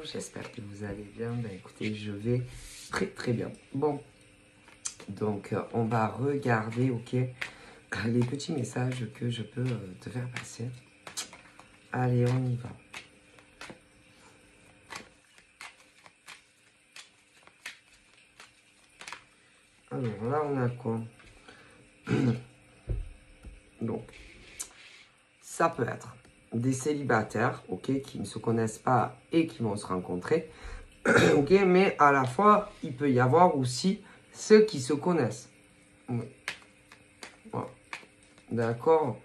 j'espère que vous allez bien. Ben, écoutez, je vais très très bien. Bon, donc on va regarder, ok, les petits messages que je peux te faire passer. Allez, on y va. Alors là, on a quoi? Donc, ça peut être des célibataires, ok, qui ne se connaissent pas et qui vont se rencontrer, ok, mais à la fois, il peut y avoir aussi ceux qui se connaissent. Oui. Voilà. D'accord.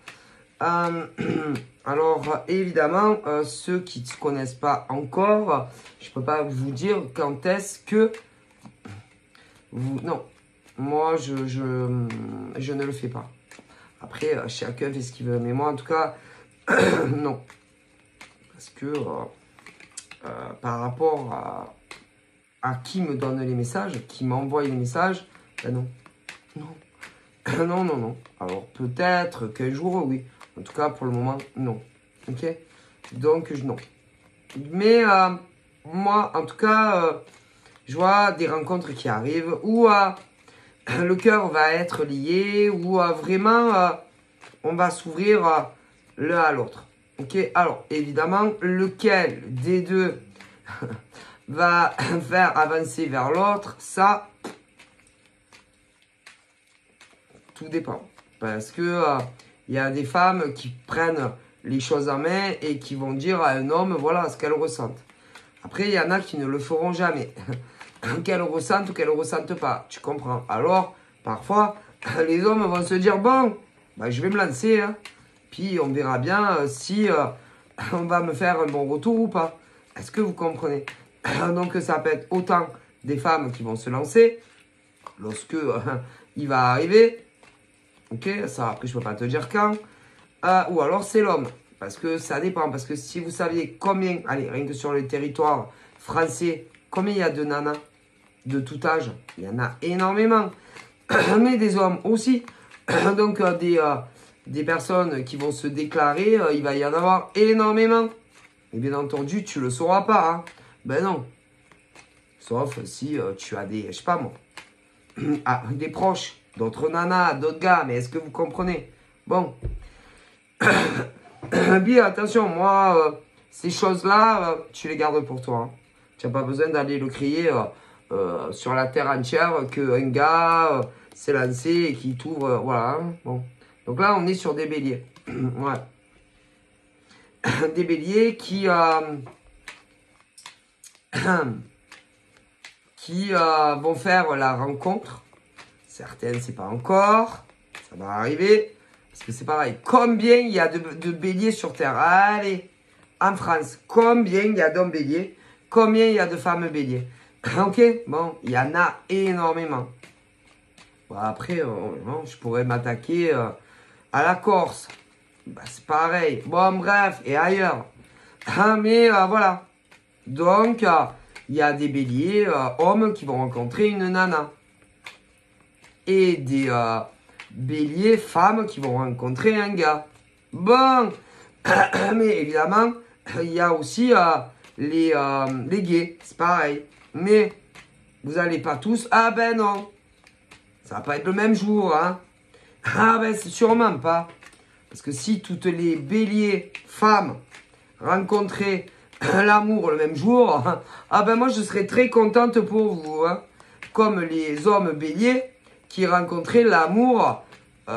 Alors, évidemment, ceux qui ne se connaissent pas encore, je ne peux pas vous dire quand est-ce que vous... Non, moi, je ne le fais pas. Après, chacun fait ce qu'il veut. Mais moi, en tout cas, non. Parce que par rapport à qui me donne les messages, qui m'envoie les messages, ben non. Non. Non, non, non. Alors, peut-être qu'un jour, oui. En tout cas, pour le moment, non. Ok? Donc, non. Mais moi, en tout cas, je vois des rencontres qui arrivent où le cœur va être lié, où vraiment, on va s'ouvrir l'un à l'autre. Ok? Alors, évidemment, lequel des deux va faire avancer vers l'autre, ça, tout dépend. Parce que il y a des femmes qui prennent les choses en main et qui vont dire à un homme, voilà ce qu'elles ressentent. Après, il y en a qui ne le feront jamais. Qu'elles ressentent ou qu'elles ne ressentent pas. Tu comprends? Alors, parfois, les hommes vont se dire, bon, bah, je vais me lancer. Hein. Puis, on verra bien si on va me faire un bon retour ou pas. Est-ce que vous comprenez? Donc, ça peut être autant des femmes qui vont se lancer lorsque il va arriver. Ok, ça, après, je ne peux pas te dire quand. Ou alors, c'est l'homme. Parce que ça dépend. Parce que si vous saviez combien, allez, rien que sur le territoire français, combien il y a de nanas de tout âge, il y en a énormément. Mais des hommes aussi. Donc, des personnes qui vont se déclarer, il va y en avoir énormément. Et bien entendu, tu ne le sauras pas. Hein. Ben non. Sauf si tu as des, je sais pas moi, des proches, d'autres nanas, d'autres gars. Mais est-ce que vous comprenez? Bon. Bien, attention, moi, ces choses-là, tu les gardes pour toi. Hein. Tu n'as pas besoin d'aller le crier sur la terre entière qu'un gars s'est lancé et qui t'ouvre. Voilà. Hein. Bon. Donc là, on est sur des béliers. Ouais. Des béliers qui vont faire la rencontre. Certaines, c'est pas encore. Ça va arriver. Parce que c'est pareil. Combien il y a de béliers sur Terre? Allez, en France, combien il y a d'hommes béliers? Combien il y a de femmes béliers? Ok, bon, il y en a énormément. Bon, après, je pourrais m'attaquer à la Corse. Bah, c'est pareil. Bon, bref, et ailleurs. Mais voilà. Donc, il y a des béliers, hommes qui vont rencontrer une nana. Et des béliers, femmes qui vont rencontrer un gars. Bon. Mais évidemment, il y a aussi les gays. C'est pareil. Mais vous n'allez pas tous. Ah ben non. Ça va pas être le même jour. Hein. Ah ben c'est sûrement pas. Parce que si toutes les béliers femmes rencontraient l'amour le même jour, ah ben moi je serais très contente pour vous. Hein. Comme les hommes béliers qui rencontraient l'amour,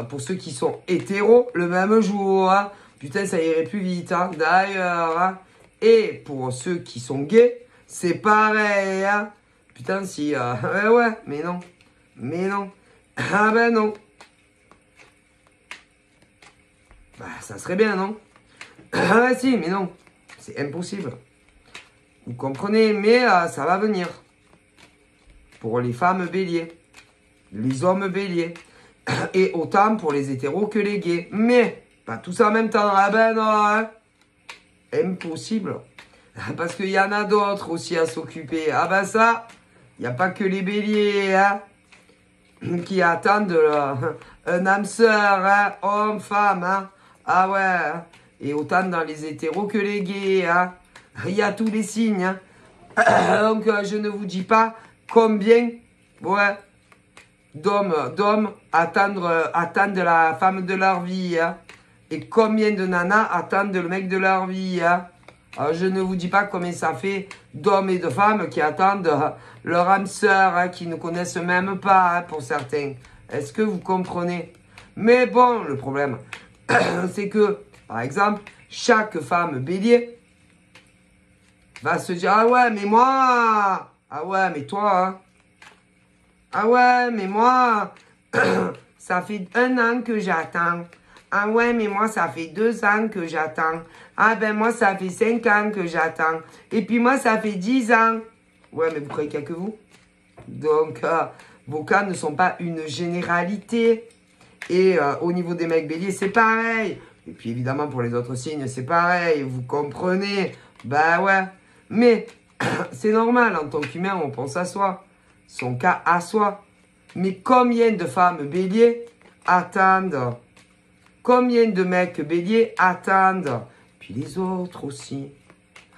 pour ceux qui sont hétéros, le même jour. Hein. Putain, ça irait plus vite. Hein. D'ailleurs, hein. Et pour ceux qui sont gays, c'est pareil. Hein. Putain, si... ouais, mais non. Mais non. Ah ben non. Bah, ça serait bien, non? Ah si, mais non. C'est impossible. Vous comprenez? Mais ça va venir. Pour les femmes béliers. Les hommes béliers. Et autant pour les hétéros que les gays. Mais, pas tous en même temps. Ah ben non, hein? Impossible. Parce qu'il y en a d'autres aussi à s'occuper. Ah ben ça, il n'y a pas que les béliers, hein? Qui attendent un âme sœur, hein? Homme, femme, hein? Ah ouais, hein? Et autant dans les hétéros que les gays, hein? Il y a tous les signes, hein? Donc, je ne vous dis pas combien, ouais, d'hommes attendent la femme de leur vie, hein, et combien de nanas attendent le mec de leur vie, hein. Alors, je ne vous dis pas combien ça fait d'hommes et de femmes qui attendent leur âme sœur, hein, qui ne connaissent même pas, hein, pour certains. Est-ce que vous comprenez? Mais bon, le problème, c'est que, par exemple, chaque femme bélier va se dire, ah ouais, mais moi, ah ouais, mais toi, hein. Ah ouais, mais moi, ça fait 1 an que j'attends. Ah ouais, mais moi, ça fait 2 ans que j'attends. Ah ben moi, ça fait 5 ans que j'attends. Et puis moi, ça fait 10 ans. Ouais, mais vous croyez qu'il n'y a que vous? Donc, vos cas ne sont pas une généralité. Et au niveau des mecs béliers, c'est pareil. Et puis évidemment, pour les autres signes, c'est pareil. Vous comprenez? Bah ouais. Mais c'est normal, en tant qu'humain, on pense à soi. Son cas à soi. Mais combien de femmes béliers attendent? Combien de mecs béliers attendent? Puis les autres aussi.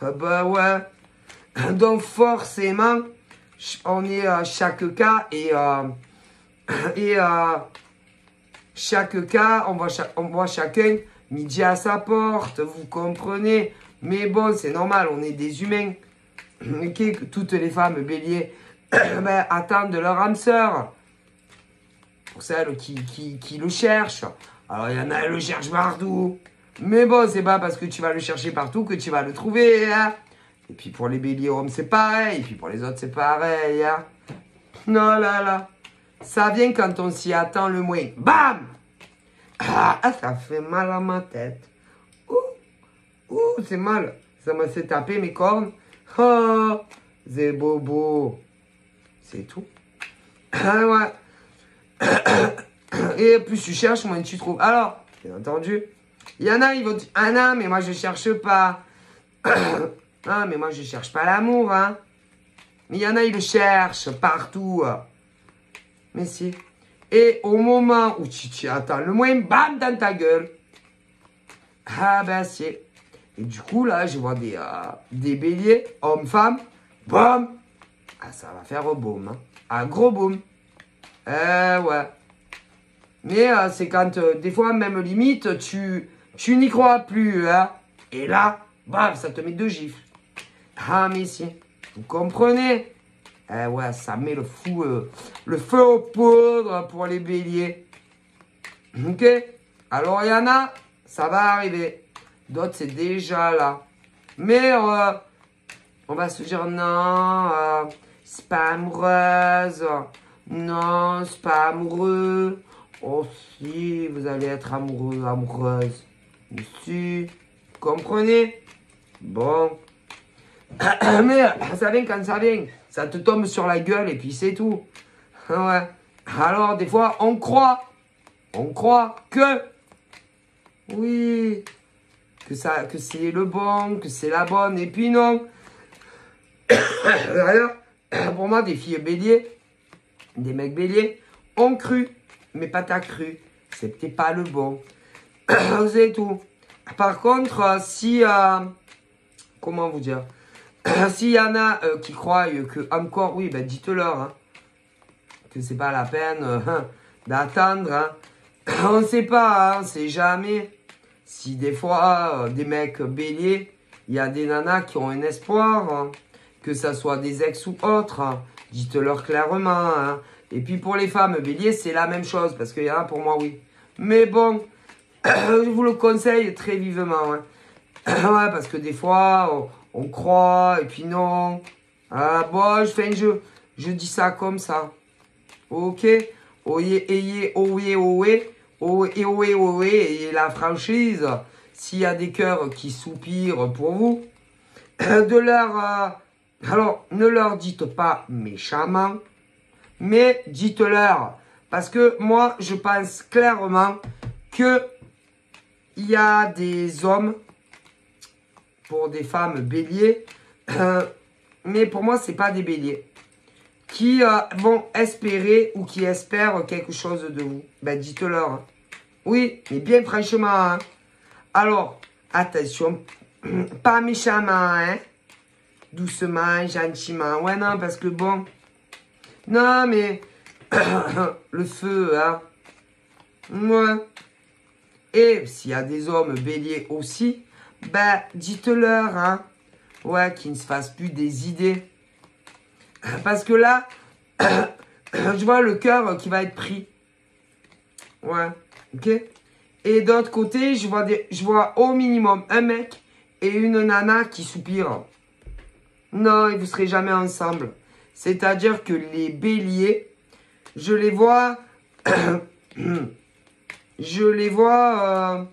Ah bah ouais. Donc forcément, on est chaque cas et chaque cas, on voit chacun midi à sa porte, vous comprenez? Mais bon, c'est normal, on est des humains. Okay, toutes les femmes béliers ben, attendent leur âme sœur. Pour celles qui le cherchent. Alors, il y en a, elles le cherchent partout. Mais bon, c'est pas parce que tu vas le chercher partout que tu vas le trouver, hein. Et puis pour les béliers hommes, c'est pareil. Et puis pour les autres, c'est pareil, hein. Non, là, là. Ça vient quand on s'y attend le moins. Bam! Ah, ça fait mal à ma tête. Ouh, c'est mal. Ça m'a fait taper mes cornes. Oh, c'est bobo. C'est tout. Ah ouais. Et plus tu cherches, moins tu trouves. Alors, bien entendu, il y en a, ils vont dire, ah non, mais moi je cherche pas. Ah, mais moi je cherche pas l'amour, hein. Mais il y en a, ils le cherchent partout. Mais si. Et au moment où tu attends le moins, bam, dans ta gueule. Ah ben si. Et du coup, là, je vois des béliers, hommes-femmes, boum. Ah, ça va faire un boum, hein. Un gros boum. Ouais. Mais c'est quand, des fois, même limite, tu n'y crois plus, hein. Et là, bam, ça te met 2 gifles. Ah, mais si. Vous comprenez? Ouais, ça met le feu aux poudres pour les béliers. Ok? Alors, il y en a, ça va arriver. D'autres, c'est déjà là. Mais, on va se dire, non, c'est pas amoureuse. Non, c'est pas amoureux. Oh si, vous allez être amoureux, amoureuse. Si, vous comprenez? Bon. Mais ça vient quand ça vient. Ça te tombe sur la gueule et puis c'est tout. Ouais. Alors, des fois, on croit que, oui, que c'est le bon, que c'est la bonne. Et puis non. D'ailleurs, pour moi, des filles béliers, des mecs béliers, ont cru, mais pas t'as cru. C'était pas le bon. C'est tout. Par contre, si, comment vous dire? S'il y en a qui croient que encore, oui, ben dites-leur, hein, que c'est pas la peine d'attendre. Hein. On ne sait pas, hein, on ne sait jamais. Si des fois, des mecs béliers, il y a des nanas qui ont un espoir, hein, que ça soit des ex ou autres, hein, dites-leur clairement. Hein. Et puis pour les femmes béliers, c'est la même chose, parce qu'il y en a pour moi, oui. Mais bon, je vous le conseille très vivement. Hein. Ouais, parce que des fois, on croit, et puis non. Ah, bon, je dis ça comme ça. Ok? Oyez, ayez, oyez, oyez, oyez, oyez, oyez, ayez la franchise. S'il y a des cœurs qui soupirent pour vous, alors, ne leur dites pas méchamment, mais dites-leur. Parce que moi, je pense clairement que il y a des hommes pour des femmes béliers, mais pour moi, c'est pas des béliers, qui vont espérer ou qui espèrent quelque chose de vous. Ben, dites-leur. Hein. Oui, mais bien franchement. Hein. Alors, attention, pas méchamment, hein. doucement, gentiment. Ouais, non, parce que bon... Non, mais... le feu, hein. Ouais. Et s'il y a des hommes béliers aussi, ben, dites-leur, hein. Ouais, qu'ils ne se fassent plus des idées. Parce que là, je vois le cœur qui va être pris. Ouais, ok. Et d'autre côté, je vois au minimum un mec et une nana qui soupirent. Non, ils ne serez jamais ensemble. C'est-à-dire que les béliers, je les vois... je les vois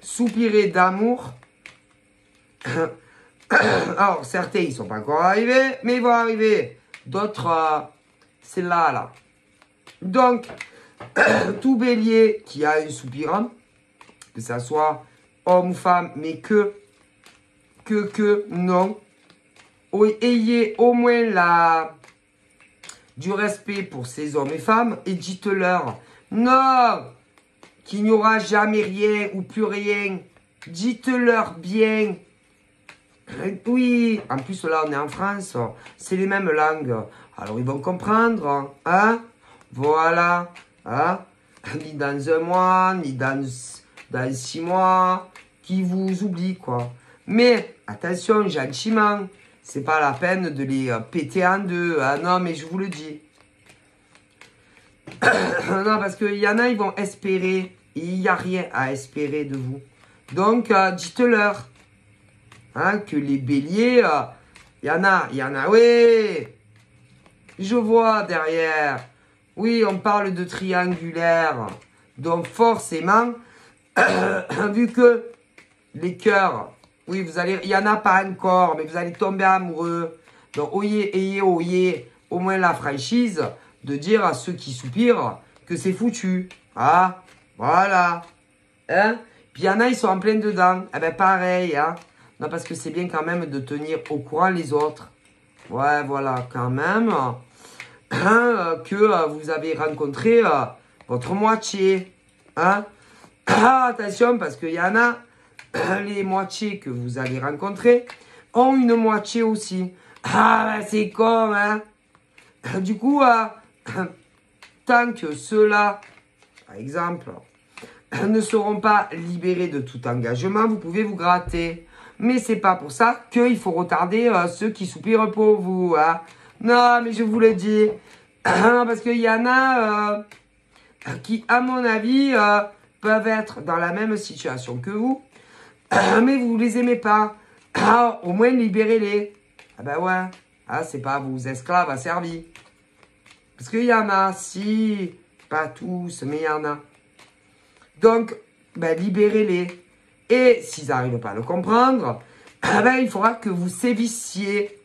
soupirer d'amour. Alors, certains, ils ne sont pas encore arrivés, mais ils vont arriver. D'autres, c'est là. Donc, tout bélier qui a un soupirant, que ça soit homme ou femme, mais non. Ayez au moins du respect pour ces hommes et femmes et dites-leur, non, qu'il n'y aura jamais rien ou plus rien. Dites-leur bien. Oui, en plus là on est en France, c'est les mêmes langues. Alors ils vont comprendre, hein. Voilà, hein. Ni dans un mois, ni dans 6 mois, qui vous oublie quoi. Mais attention, gentiment, c'est pas la peine de les péter en deux. Ah non, mais je vous le dis. Non, parce qu'il y en a, ils vont espérer. Et il n'y a rien à espérer de vous. Donc, dites-leur. Hein, que les béliers, il y en a, oui. Je vois derrière. Oui, on parle de triangulaire. Donc, forcément, vu que les cœurs, oui, il n'y en a pas encore, mais vous allez tomber amoureux. Donc, ayez au moins la franchise de dire à ceux qui soupirent que c'est foutu. Ah, voilà. Hein? Puis il y en a, ils sont en plein dedans. Eh ben, pareil, hein. Non, parce que c'est bien quand même de tenir au courant les autres. Ouais, voilà, quand même. Que vous avez rencontré votre moitié. Hein? Ah, attention, parce qu'il y en a, les moitiés que vous allez rencontrer ont une moitié aussi. Ah, ben, c'est con, hein? Du coup, tant que ceux-là, par exemple, ne seront pas libérés de tout engagement, vous pouvez vous gratter. Mais c'est pas pour ça qu'il faut retarder ceux qui soupirent pour vous. Hein. Non, mais je vous le dis. Parce qu'il y en a qui, à mon avis, peuvent être dans la même situation que vous. Mais vous les aimez pas. Au moins, libérez-les. Ah ben ouais. Ah, c'est pas vos esclaves asservis. Parce qu'il y en a, si, pas tous, mais il y en a. Donc, ben, libérez-les. Et s'ils n'arrivent pas à le comprendre, ben, il faudra que vous sévissiez.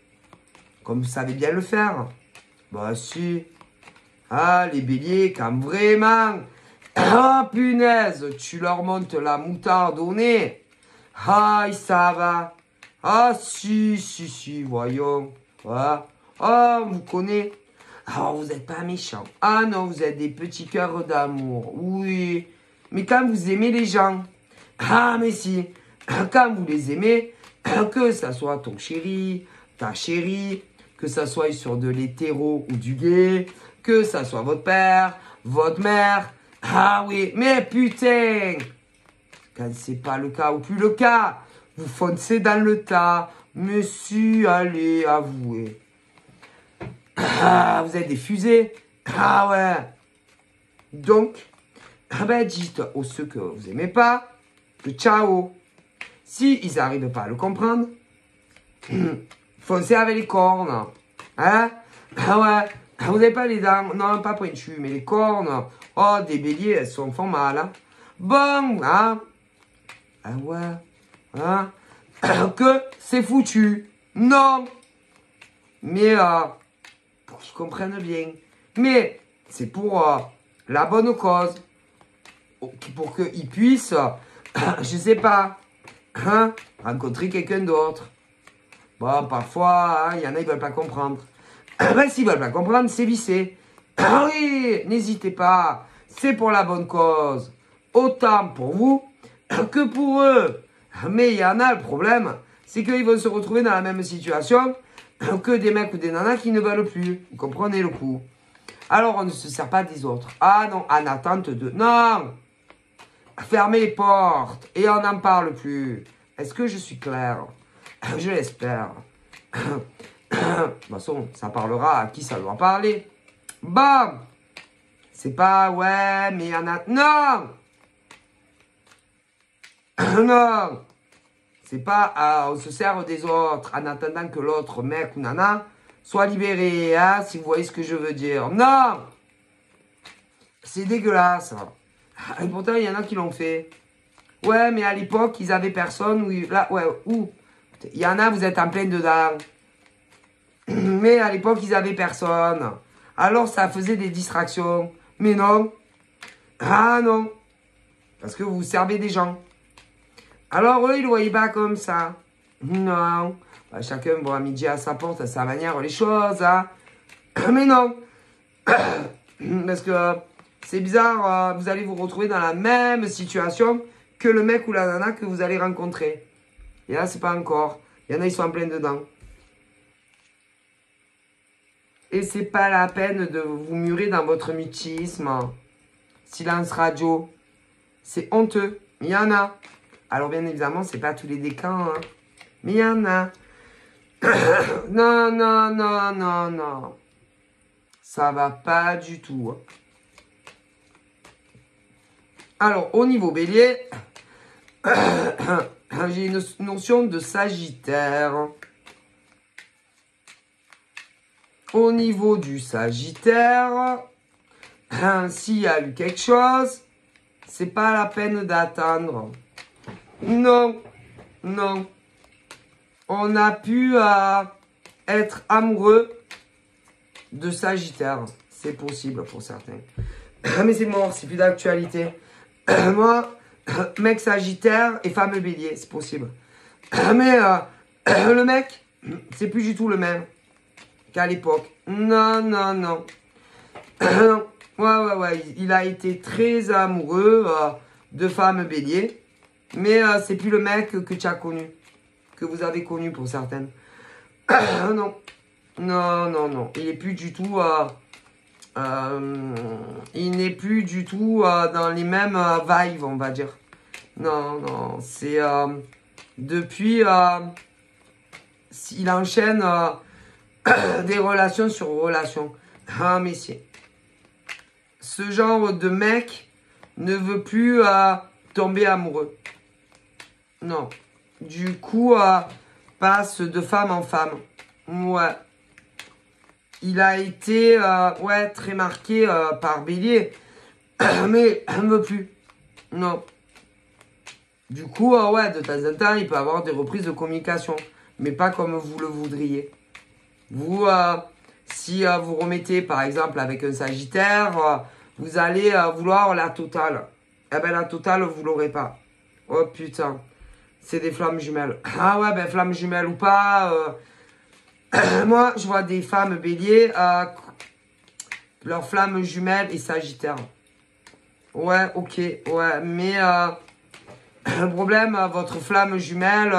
Comme vous savez bien le faire. Bah si. Ah, les béliers, quand vraiment... Ah, punaise, tu leur montes la moutarde au nez. Ah, ça va. Ah, si, voyons. Ah, on vous connaît. Ah, vous n'êtes pas méchants. Ah non, vous êtes des petits cœurs d'amour. Oui. Mais quand vous aimez les gens... Ah, mais si, quand vous les aimez, que ça soit ton chéri, ta chérie, que ça soit sur de l'hétéro ou du gay, que ça soit votre père, votre mère, ah oui, mais putain, quand c'est pas le cas ou plus le cas, vous foncez dans le tas, monsieur, allez, avouez. Ah, vous êtes des fusées, ah ouais. Donc, ben dites aux ceux que vous aimez pas, ciao. Si ils n'arrivent pas à le comprendre, foncez avec les cornes. Hein? Ah ouais. Vous n'avez pas les dents, non, pas pointues, mais les cornes. Oh, des béliers, elles font mal. Hein? Bon, hein? Ah ouais. Hein? Que c'est foutu. Non. Mais, pour qu'ils comprennent bien. Mais, c'est pour la bonne cause. Pour qu'ils puissent... je sais pas, hein, rencontrer quelqu'un d'autre. Bon, parfois, il y en a, ils veulent pas comprendre. Ben, s'ils veulent pas comprendre, c'est vissé. Ah oui, n'hésitez pas, c'est pour la bonne cause. Autant pour vous que pour eux. Mais il y en a, le problème, c'est qu'ils vont se retrouver dans la même situation que des mecs ou des nanas qui ne veulent plus. Vous comprenez le coup? Alors, on ne se sert pas des autres. Ah non, en attente de... Non! Fermez les portes et on n'en parle plus. Est-ce que je suis clair? Je l'espère. De toute façon, ça parlera à qui ça doit parler. Bon! C'est pas, ouais, mais il y en a... Non! Non! C'est pas, on se sert des autres en attendant que l'autre mec ou nana soit libéré, hein, si vous voyez ce que je veux dire. Non! C'est dégueulasse. Et pourtant, il y en a qui l'ont fait. Ouais, mais à l'époque, ils avaient personne. Où, là, ouais, où? Il y en a, vous êtes en plein dedans. Mais à l'époque, ils avaient personne. Alors, ça faisait des distractions. Mais non. Ah non. Parce que vous servez des gens. Alors, eux, ils ne le voyaient pas comme ça. Non. Bah, chacun voit midi à sa porte, à sa manière, les choses. Hein. Mais non. Parce que c'est bizarre, vous allez vous retrouver dans la même situation que le mec ou la nana que vous allez rencontrer. Et là, c'est pas encore. Il y en a, ils sont en plein dedans. Et c'est pas la peine de vous murer dans votre mutisme. Silence radio. C'est honteux. Il y en a. Alors, bien évidemment, c'est pas tous les décans. Hein. Mais il y en a. Non, non, non, non, non. Ça va pas du tout. Alors, au niveau bélier, j'ai une notion de sagittaire. Au niveau du sagittaire, s'il y a eu quelque chose, c'est pas la peine d'attendre. Non, non. On a pu être amoureux de Sagittaire. C'est possible pour certains. Mais c'est mort, c'est plus d'actualité. Moi, mec Sagittaire et femme Bélier, c'est possible. Mais le mec, c'est plus du tout le même qu'à l'époque. Non, non, non. Ouais. Il a été très amoureux de femme Bélier. Mais c'est plus le mec que tu as connu. Que vous avez connu pour certaines. Non. Non. Il n'est plus du tout... il n'est plus du tout dans les mêmes vibes, on va dire. Non. C'est... depuis... il enchaîne des relations sur relations. Ah, mais c'est... Ce genre de mec ne veut plus tomber amoureux. Non. Du coup, passe de femme en femme. Ouais. Il a été très marqué par Bélier. Mais elle ne veut plus. Non. Du coup, de temps en temps, il peut avoir des reprises de communication. Mais pas comme vous le voudriez. Vous, si vous remettez, par exemple, avec un Sagittaire, vous allez vouloir la totale. Eh ben, la totale, vous l'aurez pas. Oh, putain. C'est des flammes jumelles. Ah ouais, ben flammes jumelles ou pas. Moi, je vois des femmes béliers. Leurs flammes jumelles et sagittaire. Ouais, ok. Ouais, mais le problème, votre flamme jumelle...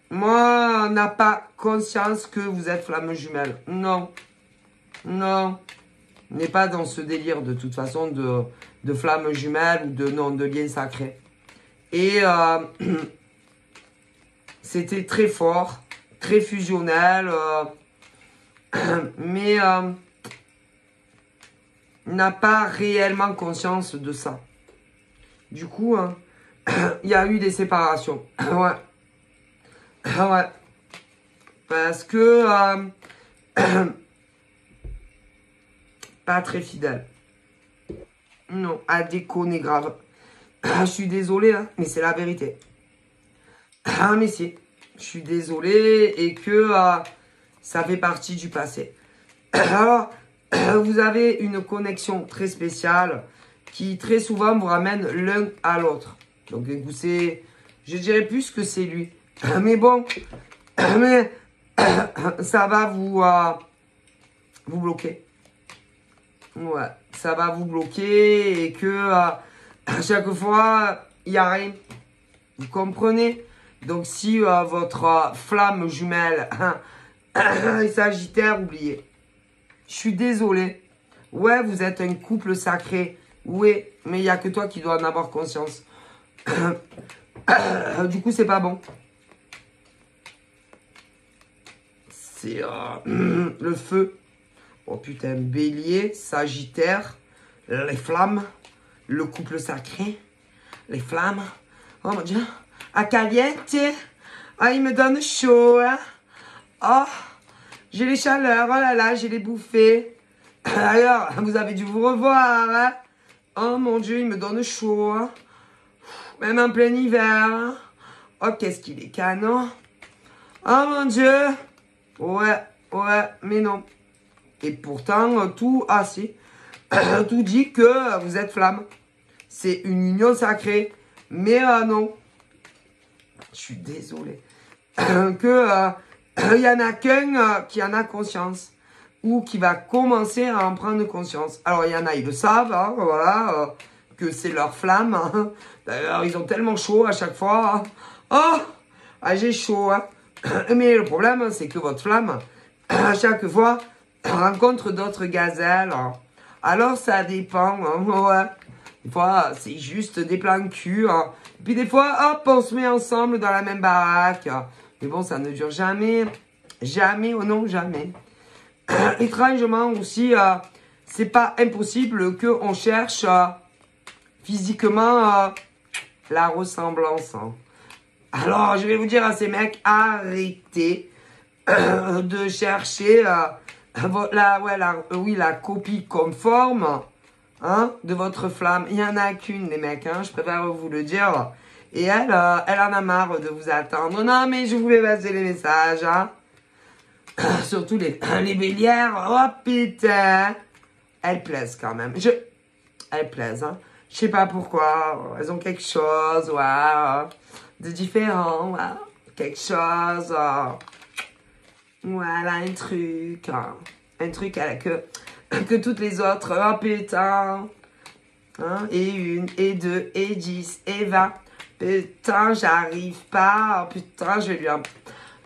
moi, n'a pas conscience que vous êtes flamme jumelle. Non. N'est pas dans ce délire de toute façon de flamme jumelle ou de lien sacré. Et c'était très fort, très fusionnel, mais n'a pas réellement conscience de ça. Du coup, il y a eu des séparations. Ouais. Parce que pas très fidèle. Non, à déconner grave. Je suis désolé, hein, mais c'est la vérité. Ah, mais si. Je suis désolé et que ça fait partie du passé. Alors, vous avez une connexion très spéciale qui très souvent vous ramène l'un à l'autre. Donc, c'est, je dirais plus que c'est lui. Mais bon, mais ça va vous bloquer. Ouais, ça va vous bloquer et que à chaque fois, il n'y a rien. Vous comprenez? Donc, si votre flamme jumelle est Sagittaire, oubliez. Je suis désolée. Ouais, vous êtes un couple sacré. Oui, mais il n'y a que toi qui dois en avoir conscience. Du coup, c'est pas bon. C'est le feu. Oh putain, Bélier, Sagittaire, les flammes, le couple sacré, les flammes. Oh mon Dieu. Ah, caliente. Ah, il me donne chaud. Hein? Oh, j'ai les chaleurs. Oh là là, j'ai les bouffées. Alors, vous avez dû vous revoir. Hein? Oh mon Dieu, il me donne chaud. Hein? Même en plein hiver. Hein? Oh, qu'est-ce qu'il est canon. Oh mon Dieu. Ouais, mais non. Et pourtant, tout, si, tout dit que vous êtes flamme. C'est une union sacrée. Mais non. Je suis désolé. Il y en a qu'un qui en a conscience. Ou qui va commencer à en prendre conscience. Alors, il y en a, ils le savent, hein, voilà, que c'est leur flamme. Hein. D'ailleurs, ils ont tellement chaud à chaque fois. Hein. Oh, j'ai chaud. Hein. Mais le problème, c'est que votre flamme, à chaque fois, rencontre d'autres gazelles. Alors, ça dépend. Hein, ouais. Des fois, c'est juste des plans cul. Hein. Puis des fois, hop, on se met ensemble dans la même baraque. Mais bon, ça ne dure jamais. Jamais, oh non, jamais. Étrangement aussi, c'est pas impossible qu'on cherche physiquement la ressemblance. Hein. Alors, je vais vous dire à ces mecs, arrêtez de chercher la copie conforme hein, de votre flamme. Il n'y en a qu'une, les mecs, hein, je préfère vous le dire. Et elle en a marre de vous attendre. Non, mais je voulais passer les messages. Hein. Surtout les bélières. Oh putain. Elles plaisent quand même. Elles plaisent. Hein. Je sais pas pourquoi. Elles ont quelque chose de différent. Quelque chose. Voilà, un truc. Un truc que toutes les autres. Oh putain. Hein, et 1, et 2, et 10, et 20. Putain, j'arrive pas. Oh, putain, je vais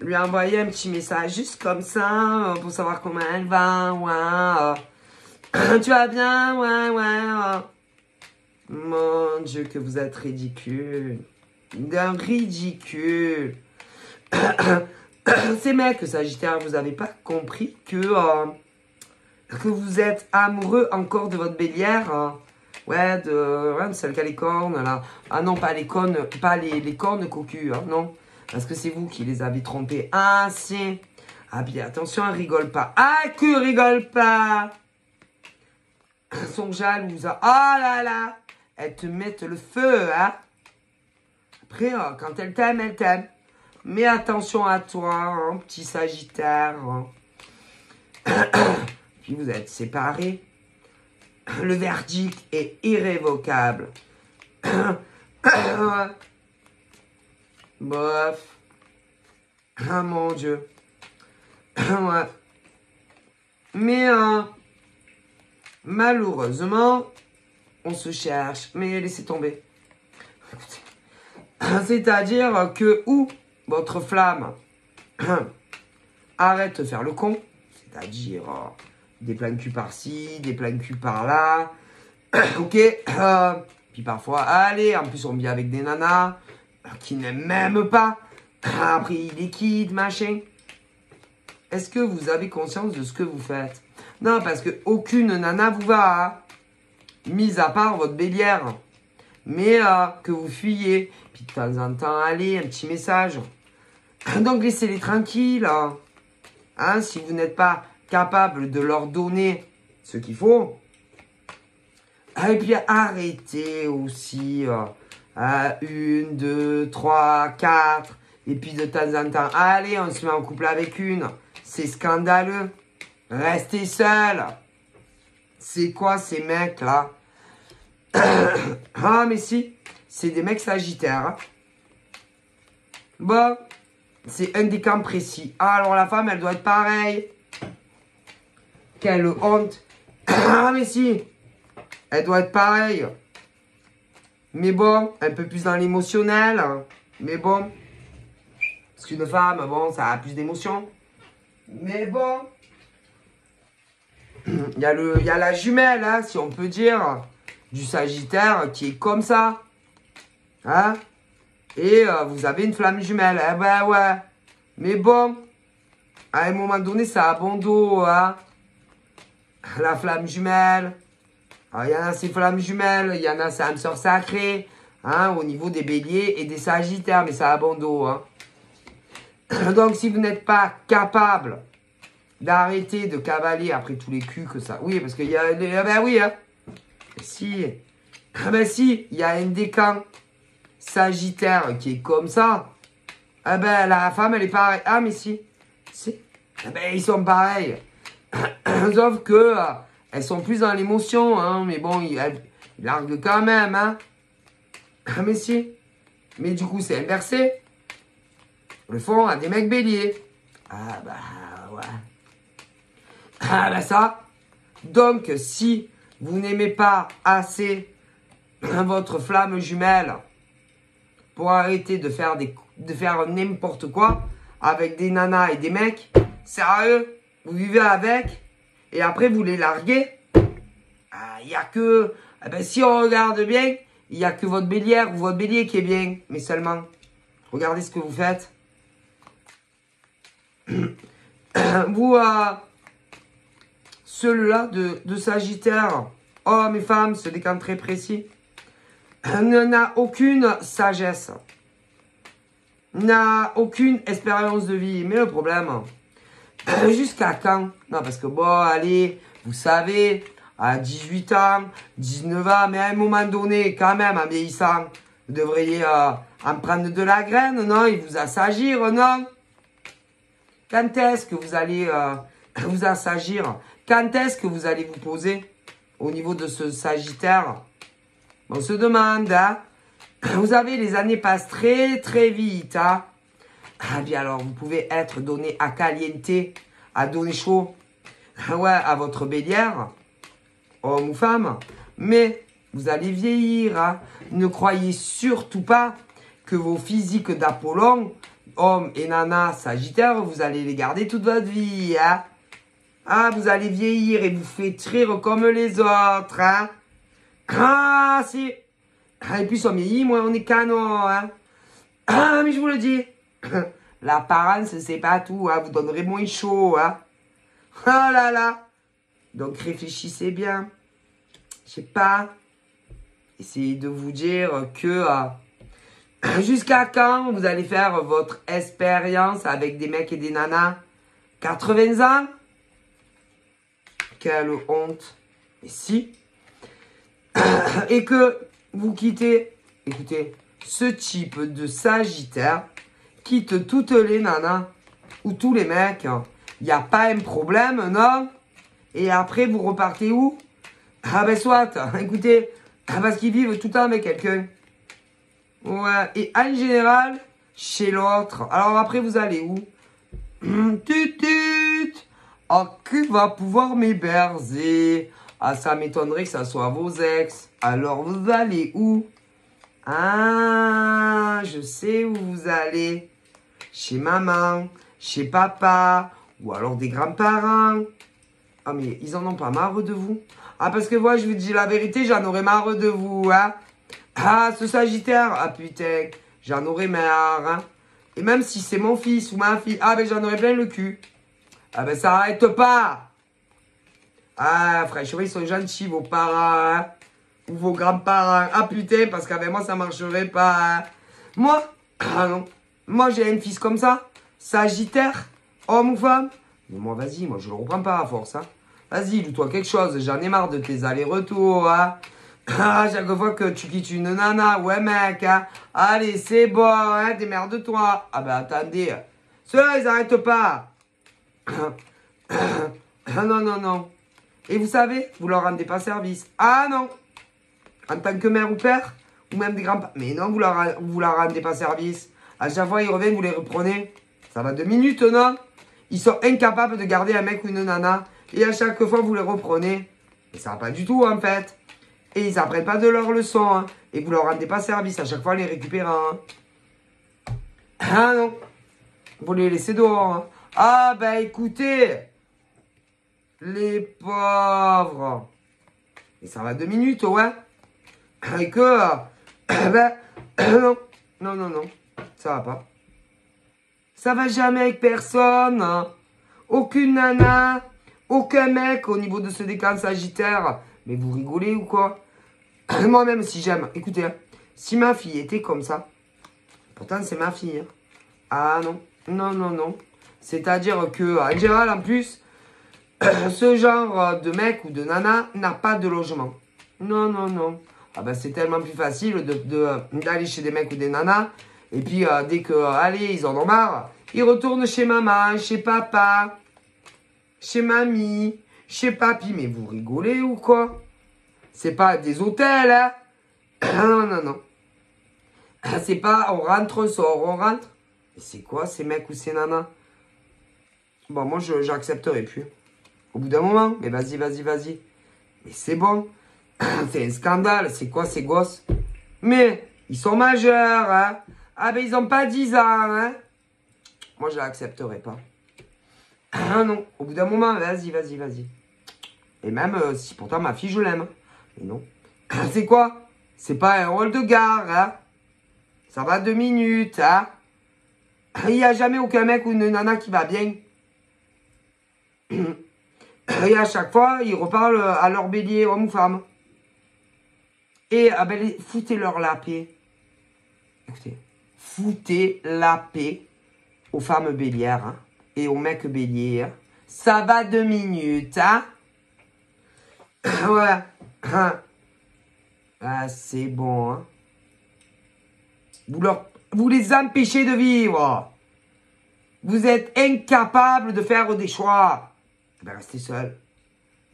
lui envoyer un petit message juste comme ça pour savoir comment elle va. Tu vas bien? Ouais. Mon Dieu, que vous êtes ridicule. D'un ridicule. Ces mecs, Sagittaire, vous avez pas compris que vous êtes amoureux encore de votre bélière. Ouais, de celle qui a les cornes, là. Ah non, pas les cornes, pas les cornes cocues, hein, non. Parce que c'est vous qui les avez trompés. Ah, si. Ah, bien, attention, elle rigole pas. Ah, que rigole pas. Elles sont jalouses. Oh là là. Elles te mettent le feu, hein. Après, quand elles t'aiment, elles t'aiment. Mais attention à toi, hein, petit Sagittaire. Hein. Puis vous êtes séparés. Le verdict est irrévocable. Bof. Ah mon Dieu. Ouais. Mais malheureusement, on se cherche. Mais laissez tomber. C'est-à-dire que ou votre flamme arrête de faire le con. C'est-à-dire des plans de cul par-ci, des plans de cul par-là. Ok. Puis parfois, allez, en plus on vit avec des nanas qui n'aiment même pas. Après, il est quitte, machin. Est-ce que vous avez conscience de ce que vous faites? Non, parce que aucune nana vous va, hein, mis à part votre bélière. Mais que vous fuyez. Puis de temps en temps, allez, un petit message. Donc laissez-les tranquilles. Hein, si vous n'êtes pas capable de leur donner ce qu'il faut. Et puis arrêtez aussi. 1, 2, 3, 4. Et puis de temps en temps, allez, on se met en couple avec une. C'est scandaleux. Restez seul. C'est quoi ces mecs-là? Ah, mais si. C'est des mecs sagittaires. Hein. Bon. C'est un des camps précis. Ah, alors la femme, elle doit être pareille. Quelle honte. Ah, mais si. Elle doit être pareille. Mais bon, un peu plus dans l'émotionnel. Mais bon. Parce qu'une femme, bon, ça a plus d'émotions. Mais bon. Il y a la jumelle, hein, si on peut dire, du Sagittaire qui est comme ça. Hein? Et vous avez une flamme jumelle. Eh ben ouais. Mais bon, à un moment donné, ça a bon dos. Hein? La flamme jumelle. Il y en a, c'est flamme jumelle. Il y en a, c'est âme sœur sacrée. Hein, au niveau des béliers et des sagittaires. Mais ça a bon dos. Hein? Donc, si vous n'êtes pas capable d'arrêter de cavaler après tous les culs que ça... Oui, parce qu'il y a... Ben oui, hein. Si. Ben si, il y a un décan Sagittaire qui est comme ça. Eh ben, la femme, elle est pareille. Ah, mais si. Si. Eh ben, ils sont pareils. Sauf que elles sont plus dans l'émotion, hein. Mais bon, ils larguent quand même, hein. Ah, mais si. Mais du coup, c'est inversé. Le font à des mecs béliers. Ah, bah, ouais. Ah, bah, ça. Donc, si vous n'aimez pas assez votre flamme jumelle pour arrêter de faire n'importe quoi avec des nanas et des mecs, sérieux, vous vivez avec et après vous les larguez. Il n'y a que, eh ben, si on regarde bien, il n'y a que votre bélière ou votre bélier qui est bien, mais seulement. Regardez ce que vous faites. Vous, ceux-là de Sagittaire, hommes et femmes, ce décan très précis, n'a aucune sagesse, n'a aucune expérience de vie. Mais le problème, jusqu'à quand? Non, parce que bon, allez, vous savez, à 18 ans, 19 ans, mais à un moment donné, quand même, en vieillissant, vous devriez en prendre de la graine, non? Et vous assagir, non? Quand est-ce que vous allez vous assagir? Quand est-ce que vous allez vous poser au niveau de ce Sagittaire? On se demande, hein? Vous savez, les années passent très très vite, hein? Ah bien alors, vous pouvez être donné à caliente, à donner chaud, ouais, à votre bélière, homme ou femme, mais vous allez vieillir, hein? Ne croyez surtout pas que vos physiques d'Apollon, hommes et nanas Sagittaire, vous allez les garder toute votre vie, hein? Ah, vous allez vieillir et vous flétrir comme les autres, hein? Ah, si. Et puis, on vieillit, moi, on est canon, hein? Ah, mais je vous le dis. L'apparence, c'est pas tout, hein? Vous donnerez moins chaud, hein? Oh là là. Donc, réfléchissez bien. Je sais pas. Essayez de vous dire que jusqu'à quand vous allez faire votre expérience avec des mecs et des nanas? 80 ans? Quelle honte. Et si? Et que vous quittez, écoutez, ce type de Sagittaire, quitte toutes les nanas ou tous les mecs, il n'y a pas un problème, non? Et après, vous repartez où? Ah ben soit, écoutez, parce qu'ils vivent tout le temps avec quelqu'un. Ouais, et en général, chez l'autre. Alors après, vous allez où? Tut. Ah, qui va pouvoir m'héberger? Ah, ça m'étonnerait que ça soit vos ex. Alors, vous allez où? Ah, je sais où vous allez. Chez maman, chez papa, ou alors des grands-parents. Ah, mais ils en ont pas marre de vous? Ah, parce que moi, je vous dis la vérité, j'en aurais marre de vous, hein? Ah, ce Sagittaire, ah putain, j'en aurais marre, hein? Et même si c'est mon fils ou ma fille, ah, ben j'en aurais plein le cul. Ah, ben ça arrête pas. Ah, franchement, ils sont gentils, vos parents, hein? Ou vos grands-parents. Ah, putain, parce qu'avec moi, ça marcherait pas, hein? Moi, ah non. Moi, j'ai un fils comme ça, Sagittaire, homme ou femme. Mais moi, vas-y, moi, je le reprends pas à force, hein? Vas-y, loue-toi quelque chose, j'en ai marre de tes allers-retours, hein? Ah, chaque fois que tu quittes une nana, ouais, mec, hein? Allez, c'est bon, hein? Démerde-toi. Ah, ben, attendez. Ceux-là, ils arrêtent pas. Non, non, non. Et vous savez, vous leur rendez pas service. Ah non. En tant que mère ou père, ou même des grands-parents. Mais non, vous leur rendez pas service. À chaque fois, ils reviennent, vous les reprenez. Ça va 2 minutes, non? Ils sont incapables de garder un mec ou une nana. Et à chaque fois, vous les reprenez. Et ça va pas du tout, en fait. Et ils apprennent pas de leurs leçons. Hein. Et vous leur rendez pas service à chaque fois, les récupérant. Hein. Ah non. Vous les laisser dehors. Hein. Ah ben écoutez. Les pauvres. Et ça va 2 minutes, ouais. Et que... ben... non. Non, non, non. Ça va pas. Ça va jamais avec personne. Hein. Aucune nana. Aucun mec au niveau de ce décan sagittaire. Mais vous rigolez ou quoi? Moi-même, si j'aime... Écoutez, hein, si ma fille était comme ça... Pourtant, c'est ma fille. Hein. Ah non. Non, non, non. C'est-à-dire que, en général, en plus... ce genre de mec ou de nana n'a pas de logement. Non, non, non. Ah ben, c'est tellement plus facile d'aller chez des mecs ou des nanas. Et puis, dès que, allez, ils en ont marre, ils retournent chez maman, chez papa, chez mamie, chez papy. Mais vous rigolez ou quoi? C'est pas des hôtels, hein? Non, non, non. C'est pas on rentre, on sort, on rentre. Et c'est quoi ces mecs ou ces nanas? Bon, moi, j'accepterai plus. Au bout d'un moment, mais vas-y, vas-y, vas-y. Mais c'est bon. C'est un scandale. C'est quoi ces gosses? Mais ils sont majeurs, hein. Ah ben ils ont pas 10 ans, hein. Moi je l'accepterai pas. Ah non. Au bout d'un moment, vas-y, vas-y, vas-y. Et même si pourtant ma fille je l'aime. Mais non. C'est quoi? C'est pas un rôle de gare, hein. Ça va 2 minutes, hein. Il n'y a jamais aucun mec ou une nana qui va bien. Et à chaque fois, ils reparlent à leur bélier, homme ou femme. Et ah ben, foutez-leur la paix. Écoutez, foutez la paix aux femmes bélières hein, et aux mecs béliers. Hein. Ça va 2 minutes, hein. Ouais. Ah, c'est bon, hein. Vous les empêchez de vivre. Vous êtes incapables de faire des choix. Ben, restez seul.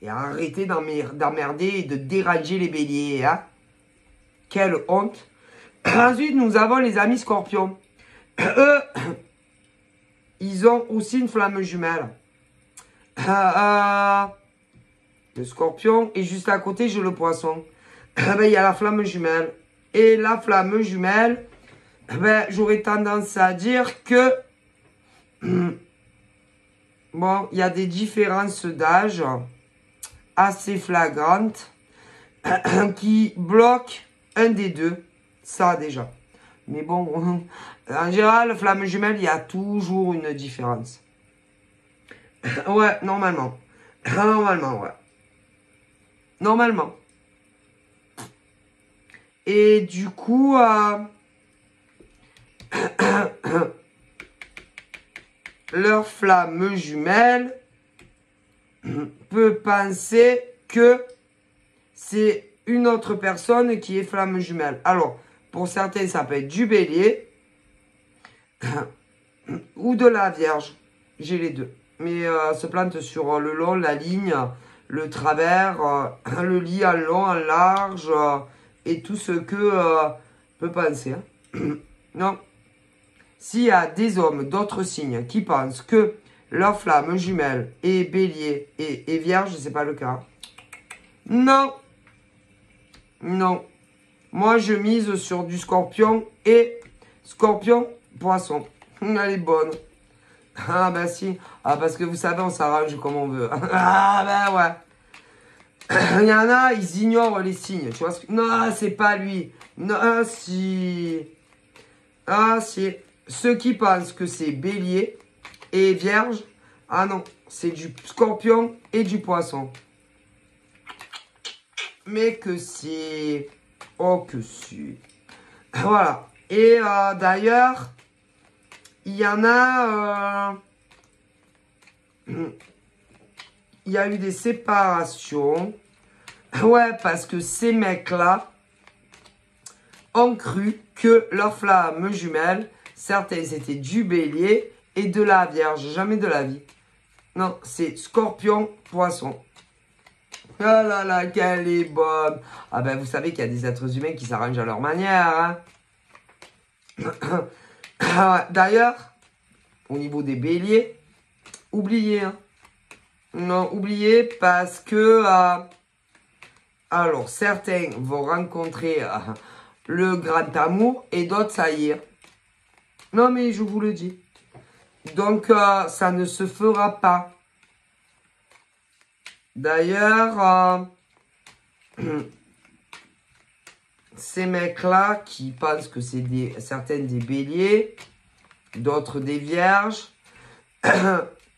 Et arrêtez d'emmerder et de déranger les béliers, hein. Quelle honte. Ensuite, nous avons les amis scorpions. Eux, ils ont aussi une flamme jumelle. Le scorpion et juste à côté, j'ai le poisson. Il y a la flamme jumelle. Et la flamme jumelle, j'aurais tendance à dire que... bon, il y a des différences d'âge assez flagrantes qui bloquent un des deux. Ça, déjà. Mais bon, en général, flamme jumelle, il y a toujours une différence. Ouais, normalement. Normalement, ouais. Normalement. Et du coup, leur flamme jumelle peut penser que c'est une autre personne qui est flamme jumelle. Alors, pour certains, ça peut être du bélier ou de la vierge. J'ai les deux. Mais se plante sur le long, la ligne, le travers, le lit en long, en large et tout ce que peut penser. Hein. Non. S'il y a des hommes d'autres signes qui pensent que leur flamme jumelle est bélier et vierge, c'est pas le cas. Non. Non. Moi, je mise sur du scorpion et scorpion poisson. Elle est bonne. Ah, bah si. Ah, parce que vous savez, on s'arrange comme on veut. Ah, bah ouais. Il y en a, ils ignorent les signes. Tu vois ce que... Non, c'est pas lui. Non, si. Ah, si. Ceux qui pensent que c'est bélier et vierge. Ah non, c'est du scorpion et du poisson. Mais que c'est... Oh, que c'est... Voilà. Et d'ailleurs, il y en a... il y a eu des séparations. Ouais, parce que ces mecs-là ont cru que leur flamme jumelle, certains c'était du bélier et de la vierge. Jamais de la vie. Non, c'est scorpion, poisson. Ah là là, qu'elle est bonne. Ah ben, vous savez qu'il y a des êtres humains qui s'arrangent à leur manière. Hein. D'ailleurs, au niveau des béliers, oubliez. Hein. Non, oubliez parce que... alors, certains vont rencontrer le grand amour et d'autres, ça y est. Non, mais je vous le dis. Donc, ça ne se fera pas. D'ailleurs, ces mecs-là qui pensent que c'est certaines des béliers, d'autres des vierges,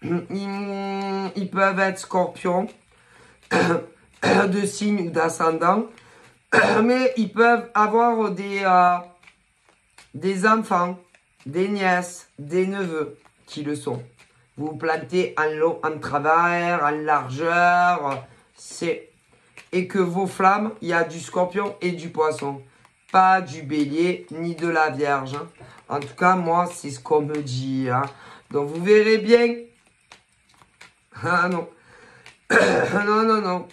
ils peuvent être scorpions de signe ou d'ascendant, mais ils peuvent avoir des enfants, des nièces, des neveux qui le sont. Vous vous plantez en long, en travers, en largeur, et que vos flammes, il y a du scorpion et du poisson. Pas du bélier ni de la vierge. Hein. En tout cas, moi, c'est ce qu'on me dit. Hein. Donc, vous verrez bien. Ah non. Non, non, non.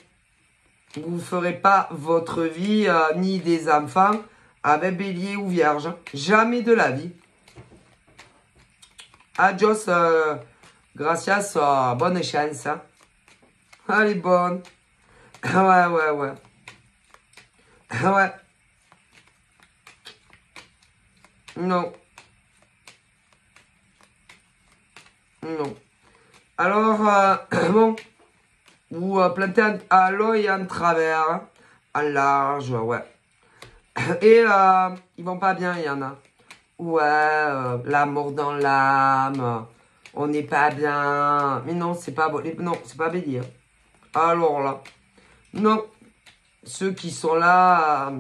Vous ne ferez pas votre vie, ni des enfants, avec bélier ou vierge. Jamais de la vie. Adios, gracias, bonne chance. Hein. Elle est bonne. Ouais, ouais, ouais. Ouais. Non. Non. Alors, bon. Vous plantez à l'œil en travers, hein, en large, ouais. Et ils vont pas bien, il y en a. Ouais, la mort dans l'âme, on n'est pas bien. Mais non, c'est pas non, c'est pas bélier. Alors là, non. Ceux qui sont là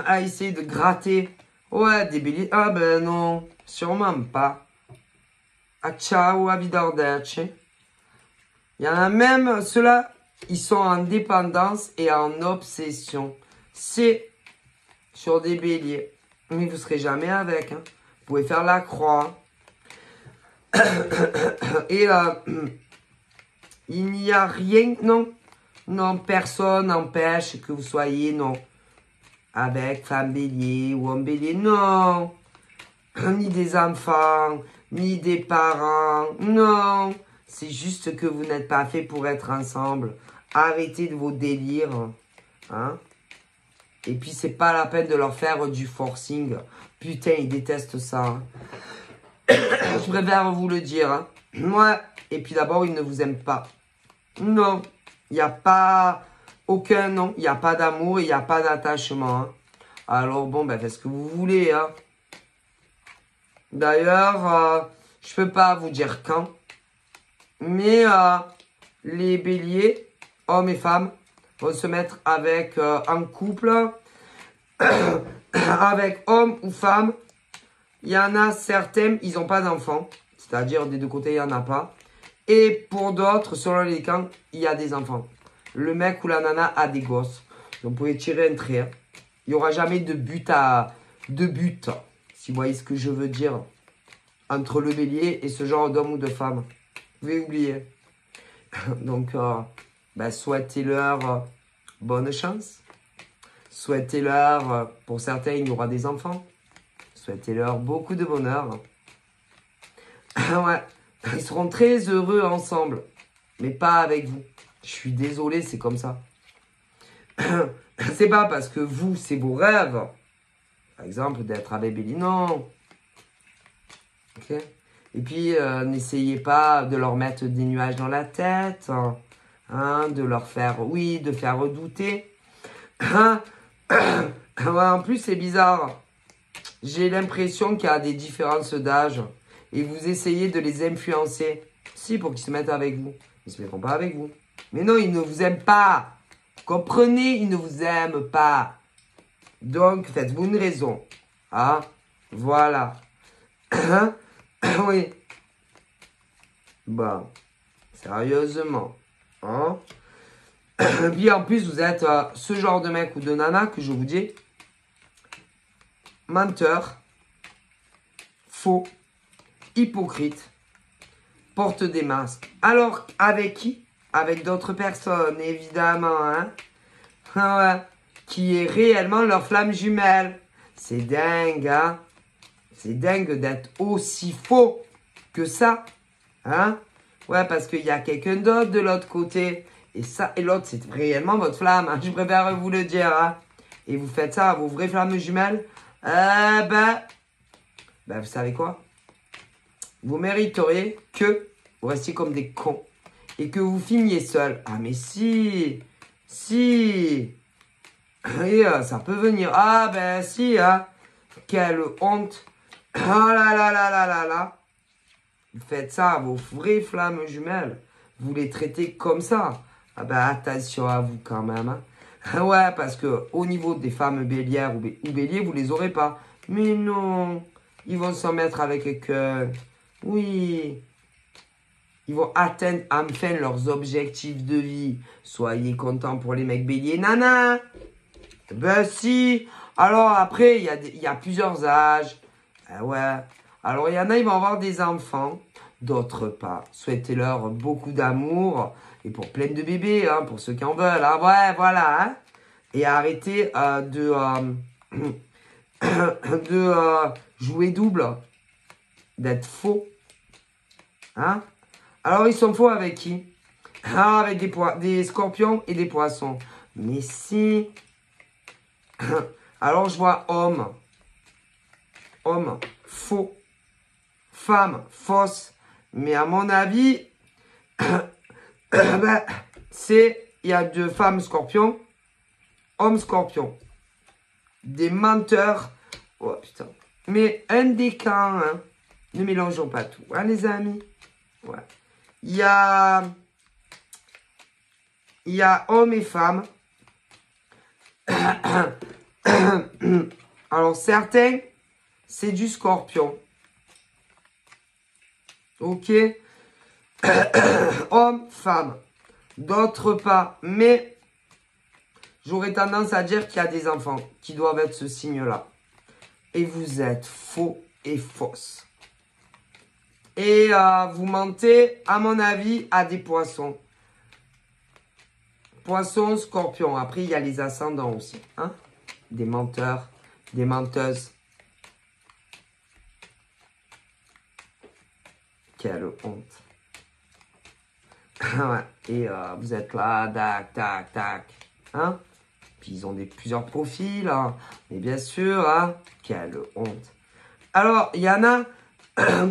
à essayer de gratter, ouais, des béliers. Ah ben non, sûrement pas. Ah ciao, arrivederci. Il y en a même, ceux-là, ils sont en dépendance et en obsession. C'est sur des béliers. Mais vous ne serez jamais avec. Hein. Vous pouvez faire la croix. Et il n'y a rien, non. Non, personne n'empêche que vous soyez, non. Avec femme bélier ou homme bélier, non. Ni des enfants, ni des parents, non. C'est juste que vous n'êtes pas fait pour être ensemble. Arrêtez de vos délires. Hein? Et puis, c'est pas la peine de leur faire du forcing. Putain, ils détestent ça. Hein? Je préfère vous le dire. Hein? Ouais. Et puis d'abord, ils ne vous aiment pas. Non. Il n'y a pas aucun non. Il n'y a pas d'amour. Il n'y a pas d'attachement. Hein? Alors bon, ben, faites ce que vous voulez. Hein? D'ailleurs, je peux pas vous dire quand. Mais les béliers, hommes et femmes, vont se mettre avec en couple, avec homme ou femme. Il y en a certains, ils n'ont pas d'enfants. C'est-à-dire, des deux côtés, il n'y en a pas. Et pour d'autres, selon les camps, il y a des enfants. Le mec ou la nana a des gosses. Donc, vous pouvez tirer un trait. Hein. Il n'y aura jamais de but, si vous voyez ce que je veux dire, entre le bélier et ce genre d'homme ou de femme. Vous pouvez oublier. Donc, ben, souhaitez-leur bonne chance. Souhaitez-leur, pour certains, il y aura des enfants. Souhaitez-leur beaucoup de bonheur. Ouais, ils seront très heureux ensemble. Mais pas avec vous. Je suis désolé, c'est comme ça. C'est pas parce que vous, c'est vos rêves. Par exemple, d'être avec Béli. Non. Ok. Et puis, n'essayez pas de leur mettre des nuages dans la tête, hein, de leur faire, oui, de faire redouter. Hein. Ouais, en plus, c'est bizarre. J'ai l'impression qu'il y a des différences d'âge et vous essayez de les influencer. Si, pour qu'ils se mettent avec vous. Ils ne se mettront pas avec vous. Mais non, ils ne vous aiment pas. Comprenez, ils ne vous aiment pas. Donc, faites-vous une raison. Ah, voilà. Hein? Oui. Bon. Sérieusement. Hein? Et puis en plus, vous êtes ce genre de mec ou de nana que je vous dis. Menteur. Faux. Hypocrite. Porte des masques. Alors, avec qui? Avec d'autres personnes, évidemment. Hein? Ah ouais. Qui est réellement leur flamme jumelle. C'est dingue, hein? C'est dingue d'être aussi faux que ça. Hein? Ouais, parce qu'il y a quelqu'un d'autre de l'autre côté. Et ça, et l'autre, c'est réellement votre flamme. Hein? Je préfère vous le dire. Hein? Et vous faites ça à vos vraies flammes jumelles. Ben, Ben, vous savez quoi? Vous mériteriez que vous restiez comme des cons. Et que vous finiez seul. Ah, mais si. Si. Et ça peut venir. Ah, ben si, hein. Quelle honte. Oh là là là là là là. Vous faites ça à vos vraies flammes jumelles. Vous les traitez comme ça. Ah ben attention à vous quand même. Hein. Ouais, parce que au niveau des femmes bélières ou béliers, vous les aurez pas. Mais non. Ils vont s'en mettre avec quelqu'un. Oui. Ils vont atteindre enfin leurs objectifs de vie. Soyez contents pour les mecs béliers. Nana. Ben si. Alors après, il y a plusieurs âges. Ah ouais. Alors il y en a, ils vont avoir des enfants. D'autres pas. Souhaitez-leur beaucoup d'amour. Et pour plein de bébés, hein, pour ceux qui en veulent. Hein. Ouais, voilà. Hein. Et arrêtez de jouer double. D'être faux. Hein. Alors ils sont faux avec qui? Ah, avec des scorpions et des poissons. Mais si. Alors je vois homme. Homme, faux. Femme, fausse. Mais à mon avis, ben, il y a deux femmes scorpions, hommes scorpions. Des menteurs. Oh putain. Mais un des camps, hein. Ne mélangeons pas tout, hein, les amis. Ouais. Il y a hommes et femmes. Alors certains, c'est du scorpion. Ok. Homme, femme. D'autres pas. Mais j'aurais tendance à dire qu'il y a des enfants qui doivent être ce signe-là. Et vous êtes faux et fausses. Et vous mentez, à mon avis, à des poissons. Poissons, scorpions. Après, il y a les ascendants aussi. Hein? Des menteurs, des menteuses. Quelle honte. Ouais. Et vous êtes là, tac, tac, tac. Hein? Puis ils ont plusieurs profils. Hein? Mais bien sûr, hein? Quelle honte. Alors, il y en a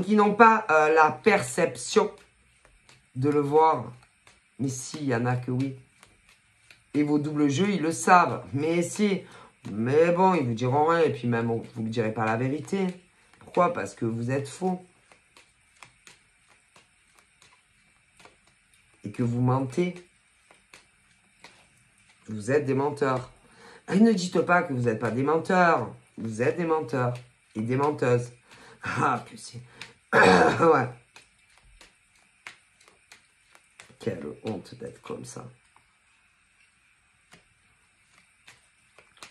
qui n'ont pas la perception de le voir. Mais si, il y en a que oui. Et vos doubles jeux, ils le savent. Mais si. Mais bon, ils vous diront rien. Et puis même, vous ne direz pas la vérité. Pourquoi? Parce que vous êtes faux. Et que vous mentez. Vous êtes des menteurs. Et ne dites pas que vous n'êtes pas des menteurs. Vous êtes des menteurs. Et des menteuses. Ah, putain. Ouais. Quelle honte d'être comme ça.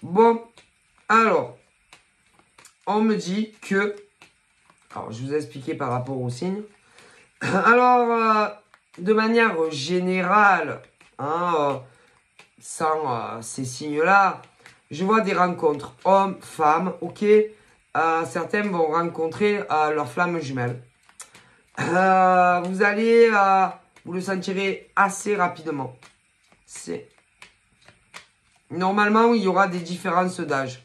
Bon. Alors. On me dit que... Alors, je vous ai expliqué par rapport aux signes. Alors, de manière générale, hein, sans ces signes-là, je vois des rencontres hommes, femmes, ok. Certains vont rencontrer leur flamme jumelle. Vous allez, vous le sentirez assez rapidement. Normalement, il y aura des différences d'âge.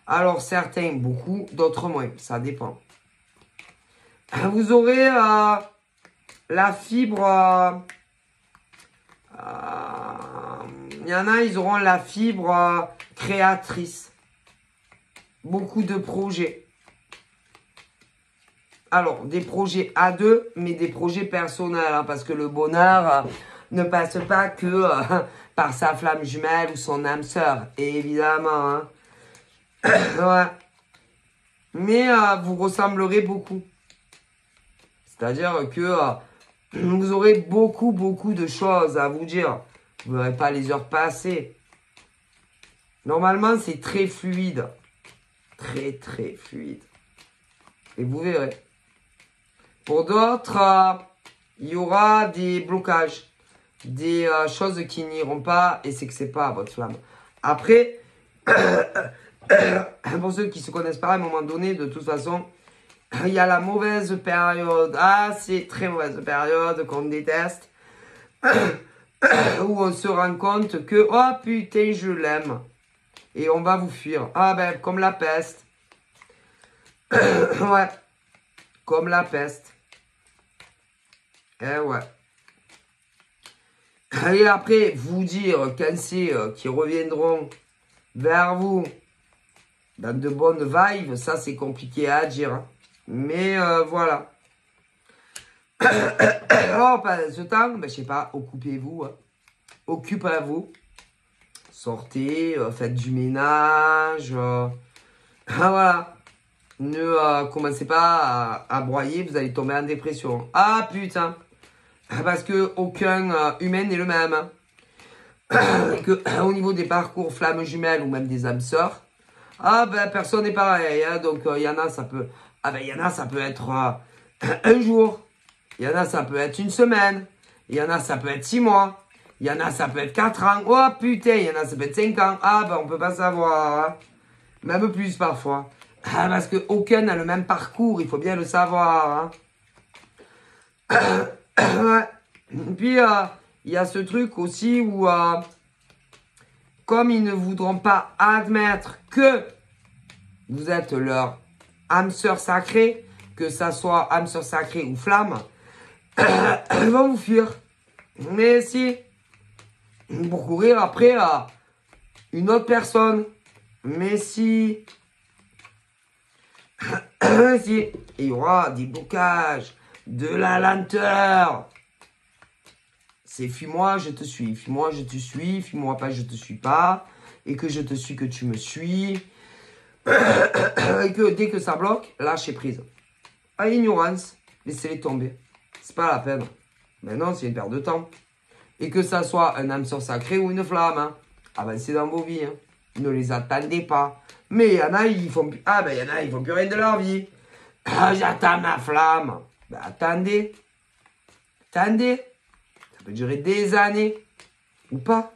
Alors, certains, beaucoup, d'autres moins. Ça dépend. Vous aurez la fibre... il y en a, ils auront la fibre créatrice. Beaucoup de projets. Alors, des projets à deux, mais des projets personnels. Hein, parce que le bonheur ne passe pas que par sa flamme jumelle ou son âme sœur. Évidemment. Hein. Ouais. Mais vous ressemblerez beaucoup. C'est-à-dire que vous aurez beaucoup de choses à vous dire. Vous n'aurez pas les heures passées. Normalement, c'est très fluide. Très fluide. Et vous verrez. Pour d'autres, il y aura des blocages. Des choses qui n'iront pas et c'est que c'est pas votre flamme. Après, pour ceux qui ne se connaissent pas, à un moment donné, de toute façon, il y a la mauvaise période. Ah, c'est très mauvaise période qu'on déteste. Où on se rend compte que, oh putain, je l'aime. Et on va vous fuir. Ah ben, comme la peste. Ouais. Comme la peste. Eh ouais. Et après, vous dire quand c'est qui reviendront vers vous dans de bonnes vibes, ça c'est compliqué à dire. Hein. Mais voilà. Oh, pendant ce temps, ben, je sais pas, occupez-vous. Hein. Occupez-vous. Sortez, faites du ménage. Voilà. Ne commencez pas à broyer, vous allez tomber en dépression. Ah putain. Parce que aucun humain n'est le même. Hein. Et que au niveau des parcours flammes jumelles ou même des âmes sœurs, ah ben personne n'est pareil. Hein. Donc il y en a, ça peut. Ah ben il y en a, ça peut être un jour. Il y en a, ça peut être une semaine. Il y en a, ça peut être 6 mois. Il y en a, ça peut être 4 ans. Oh putain, il y en a, ça peut être 5 ans. Ah ben on peut pas savoir. Hein. Même plus parfois. Ah, parce qu'aucun n'a le même parcours, il faut bien le savoir. Hein. Ouais. Puis, il y a ce truc aussi où, comme ils ne voudront pas admettre que vous êtes leur âme sœur sacrée, que ça soit âme sœur sacrée ou flamme, ils vont vous fuir. Mais si, pour courir après une autre personne. Mais si, si, il y aura des blocages, de la lenteur. C'est fuis-moi, je te suis. Fuis-moi, je te suis. Fuis-moi pas, je te suis pas. Et que je te suis, que tu me suis. Et que dès que ça bloque, lâchez prise. À ignorance, laissez-les tomber. C'est pas la peine. Maintenant, c'est une perte de temps. Et que ça soit un âme sœur sacrée ou une flamme. Hein. Avancez dans vos vies. Hein. Ne les attendez pas. Mais il y en a, ils font plus. Ah ben il y en a, ils font plus rien de leur vie. Ah, j'attends ma flamme. Ben attendez. Attendez. Ça peut durer des années. Ou pas.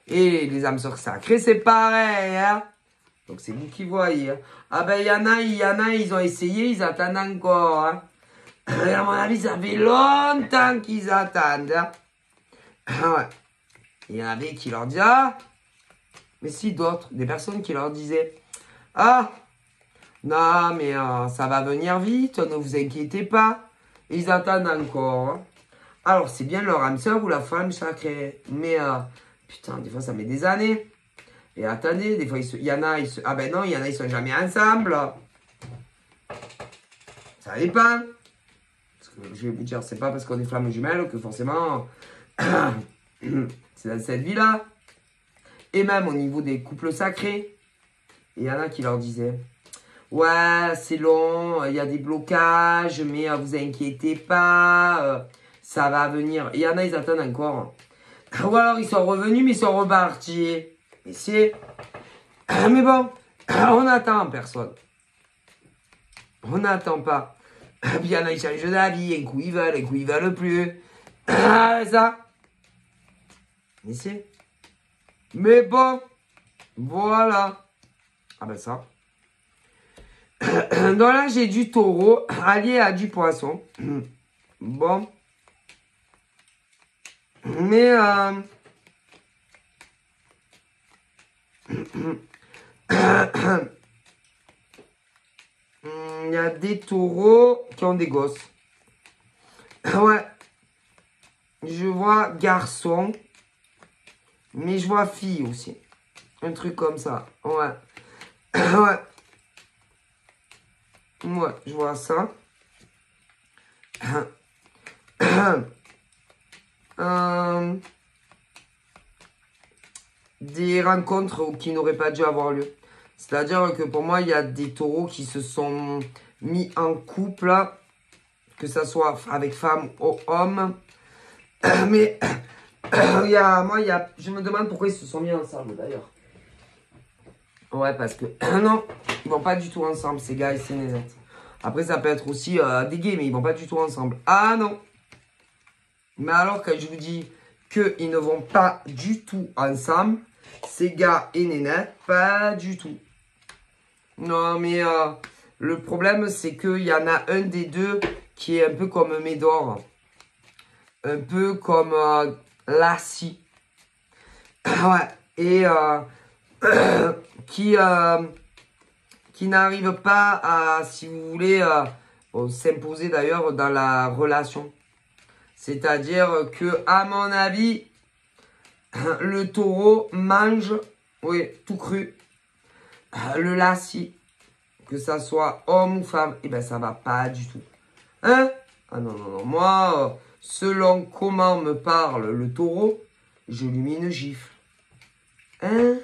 Et les âmes sœurs sacrées, c'est pareil. Hein. Donc c'est vous qui voyez. Hein. Ah ben il y en a, ils ont essayé, ils attendent encore. Hein. Et à mon avis, ça fait longtemps qu'ils attendent. Hein. Ouais. Il y en avait qui leur disaient, ah. Mais si d'autres, des personnes qui leur disaient, ah. Non, mais ça va venir vite, ne vous inquiétez pas. Ils attendent encore. Hein. Alors, c'est bien leur âme sœur ou la femme sacrée. Mais, putain, des fois, ça met des années. Et attendez, des fois, il y en a, ah ben non, il y en a, ils sont jamais ensemble. Ça dépend. Parce que je vais vous dire, c'est pas parce qu'on est flammes jumelles que forcément, c'est dans cette vie-là. Et même au niveau des couples sacrés, il y en a qui leur disaient, ouais, c'est long, il y a des blocages, mais vous inquiétez pas, ça va venir. Il y en a, ils attendent encore. Ou alors, ils sont revenus, mais ils sont repartis. Et c'est... Mais bon, on n'attend personne. On n'attend pas. Puis il y en a, ils changent d'avis, un coup ils veulent plus. Ça. Mais c'est... Mais bon, voilà. Ah ben ça. Donc là, j'ai du taureau allié à du poisson. Bon. Mais... il y a des taureaux qui ont des gosses. Ouais. Je vois garçon. Mais je vois fille aussi. Un truc comme ça. Ouais. Ouais. Ouais, je vois ça. Des rencontres qui n'auraient pas dû avoir lieu. C'est-à-dire que pour moi, il y a des taureaux qui se sont mis en couple, que ce soit avec femme ou homme. Mais je me demande pourquoi ils se sont mis ensemble d'ailleurs. Ouais, parce que non, ils vont pas du tout ensemble, ces gars et ces nénettes. Après, ça peut être aussi des gays, mais ils vont pas du tout ensemble. Ah non. Mais alors, quand je vous dis qu'ils ne vont pas du tout ensemble, ces gars et nénettes, pas du tout. Non, mais le problème, c'est qu'il y en a un des deux qui est un peu comme Médor. Un peu comme Lassie. Ouais. Et qui qui n'arrive pas à, si vous voulez, s'imposer d'ailleurs dans la relation. C'est-à-dire que, à mon avis, le taureau mange, oui, tout cru, le lacis, que ça soit homme ou femme, et ben ça va pas du tout. Hein? Ah non, non, non, moi, selon comment me parle le taureau, je lui mets une gifle. Hein?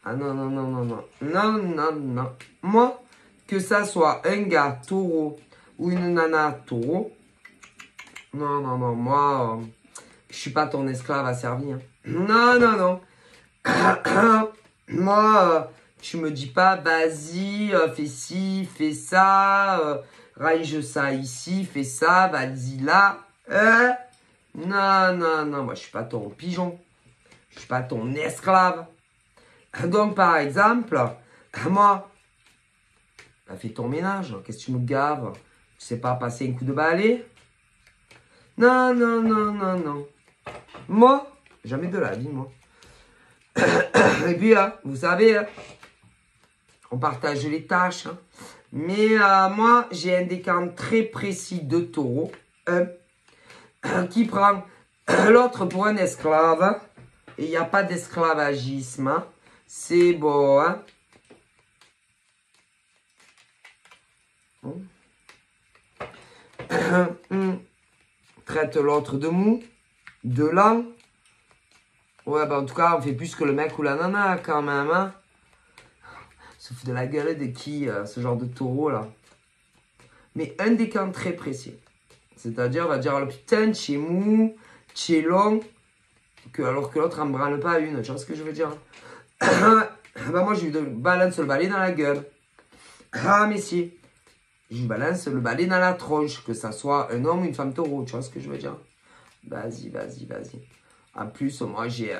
Ah non, non, non, non, non, non, non, non. Moi, que ça soit un gars taureau ou une nana taureau, non, non, non, moi, je suis pas ton esclave asservi. Hein. Non, non, non. Moi, tu me dis pas, vas-y, fais ci, fais ça, range ça ici, fais ça, vas-y là. Non, non, non, moi, je suis pas ton pigeon. Je suis pas ton esclave. Donc, par exemple, moi, fais ton ménage. Qu'est-ce que tu me gaves? Tu sais pas passer un coup de balai? Non, non, non, non, non. Moi, jamais de la vie, moi. Et puis, vous savez, on partage les tâches. Hein. Mais moi, j'ai un décan très précis de taureau. Qui prend l'autre pour un esclave. Et il n'y a pas d'esclavagisme. Hein. C'est beau, hein. Traite l'autre de mou, de lent. Ouais, bah en tout cas, on fait plus que le mec ou la nana quand même. Hein. Se fout de la gueule de qui, ce genre de taureau là. Mais un décan très précis. C'est-à-dire, on va dire, le putain, tu es mou, tu es long, alors que l'autre en branle pas une. Tu vois ce que je veux dire? Bah moi, je lui balance le balai dans la gueule. Ah, mais si. Je lui balance le balai dans la tronche, que ça soit un homme ou une femme taureau. Tu vois ce que je veux dire? Vas-y, vas-y, vas-y. En plus, moi, j'ai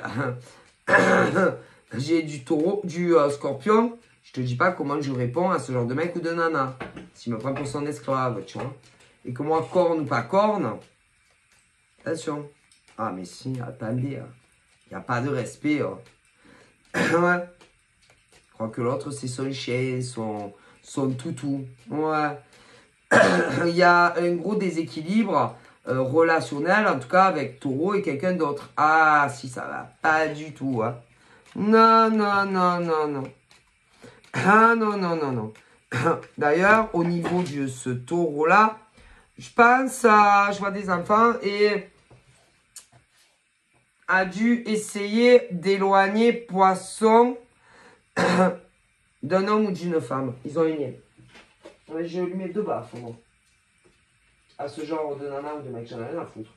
j'ai du taureau, du scorpion. Je te dis pas comment je réponds à ce genre de mec ou de nana. S'il me prend pour son esclave, tu vois. Et que moi, corne ou pas corne, attention. Ah, mais si, attendez. Il n'y a pas de respect. Ouais. Je crois que l'autre, c'est son chien, son toutou. Ouais. Il y a un gros déséquilibre relationnel, en tout cas, avec taureau et quelqu'un d'autre. Ah, si, ça va pas du tout. Hein. Non, non, non, non, non. Ah, non, non, non, non. D'ailleurs, au niveau de ce taureau-là, je pense à... Je vois des enfants et a dû essayer d'éloigner poisson d'un homme ou d'une femme. Ils ont une lien. Je lui mets deux baffes. À ce genre de nana ou de mec, j'en ai rien à foutre.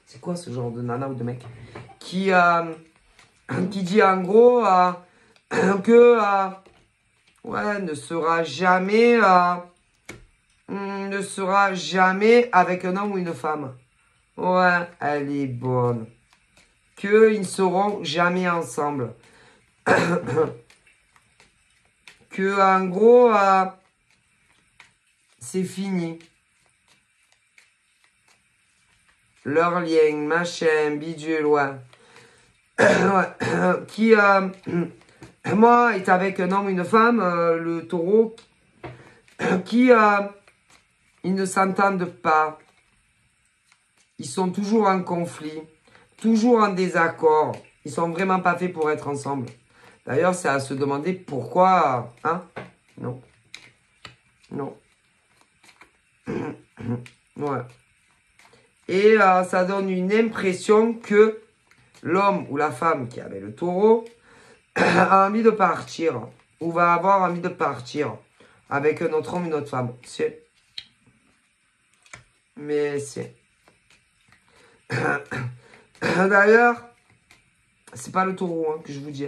C'est quoi ce genre de nana ou de mec qui dit en gros que ouais, ne sera jamais avec un homme ou une femme. Ouais, elle est bonne. Qu'ils ne seront jamais ensemble. Que en gros, c'est fini. Leur lien, machin, bidule, ouais. Qui, moi, est avec un homme ou une femme, le taureau, qui, ils ne s'entendent pas. Ils sont toujours en conflit, toujours en désaccord. Ils sont vraiment pas faits pour être ensemble. D'ailleurs, c'est à se demander pourquoi, hein? Non. Non. Ouais. Et ça donne une impression que l'homme ou la femme qui avait le taureau a envie de partir. Ou va avoir envie de partir avec un autre homme, une autre femme. C'est. Mais c'est. D'ailleurs, c'est pas le taureau hein, que je vous dis.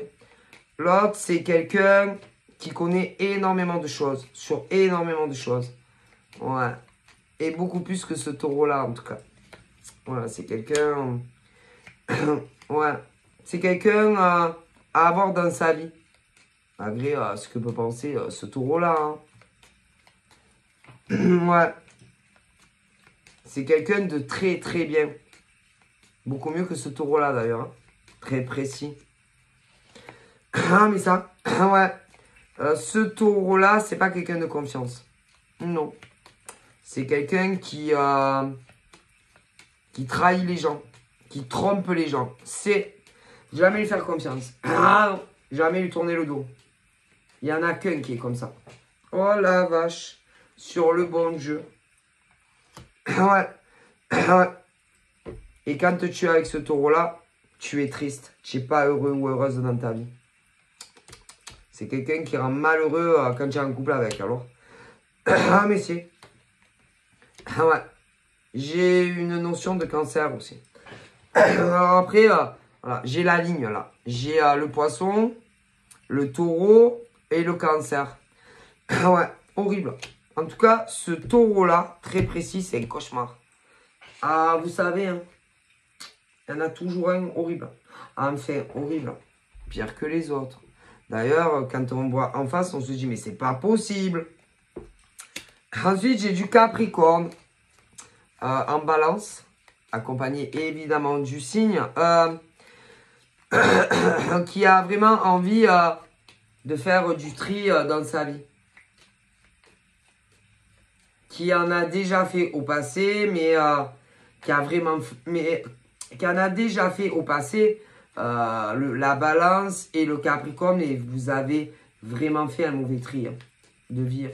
L'autre, c'est quelqu'un qui connaît énormément de choses. Sur énormément de choses. Ouais. Et beaucoup plus que ce taureau-là, en tout cas. Voilà, c'est quelqu'un... ouais. C'est quelqu'un à avoir dans sa vie. Malgré ce que peut penser ce taureau-là. Hein. Ouais. C'est quelqu'un de très, très bien. Beaucoup mieux que ce taureau-là, d'ailleurs. Hein. Très précis. Ah, mais ça... ouais. Ce taureau-là, c'est pas quelqu'un de confiance. Non. C'est quelqu'un qui trahit les gens, qui trompe les gens. C'est jamais lui faire confiance. Ah non, jamais lui tourner le dos. Il y en a qu'un qui est comme ça. Oh la vache. Sur le bon jeu. Ouais. Ouais. Et quand tu es avec ce taureau-là, tu es triste. Tu n'es pas heureux ou heureuse dans ta vie. C'est quelqu'un qui rend malheureux quand tu es en couple avec. Alors. Ah mais c'est. Ah ouais. J'ai une notion de cancer aussi. Alors après, voilà, j'ai la ligne là. J'ai le poisson, le taureau et le cancer. Ah ouais, horrible. En tout cas, ce taureau-là, très précis, c'est un cauchemar. Ah, vous savez, hein, il y en a toujours un horrible. Enfin, horrible. Pire que les autres. D'ailleurs, quand on voit en face, on se dit, mais c'est pas possible. Ensuite, j'ai du Capricorne en balance, accompagné évidemment du signe, qui a vraiment envie de faire du tri dans sa vie. Qui en a déjà fait au passé, mais qui en a déjà fait au passé la balance et le Capricorne, et vous avez vraiment fait un mauvais tri de vie.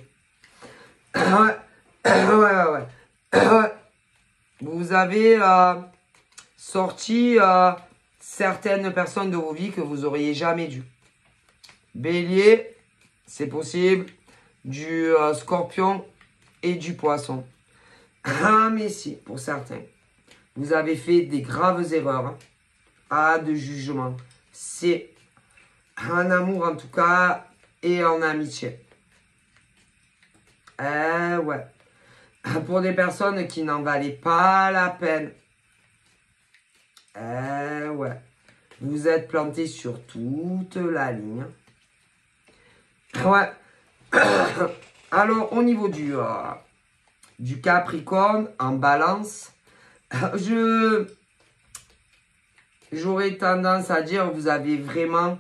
Ouais. Vous avez sorti certaines personnes de vos vies que vous auriez jamais dû. Bélier, c'est possible. Du Scorpion et du Poisson. Ah mais si, pour certains. Vous avez fait des graves erreurs. De jugement. C'est en amour en tout cas et en amitié. Ouais. Pour des personnes qui n'en valaient pas la peine. Ouais. Vous êtes planté sur toute la ligne. Ouais. Alors, au niveau du Capricorne, en balance, j'aurais tendance à dire que vous avez vraiment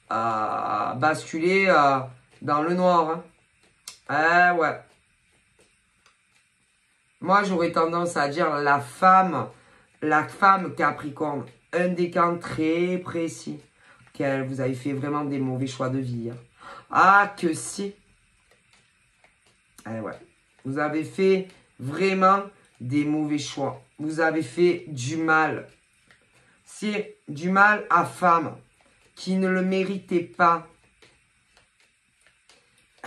basculé dans le noir. Ouais. Moi, j'aurais tendance à dire la femme Capricorne, un décan très précis, qu'elle vous avez fait vraiment des mauvais choix de vie. Ah, que si. Ouais. Vous avez fait vraiment des mauvais choix. Vous avez fait du mal. C'est du mal à femme qui ne le méritait pas.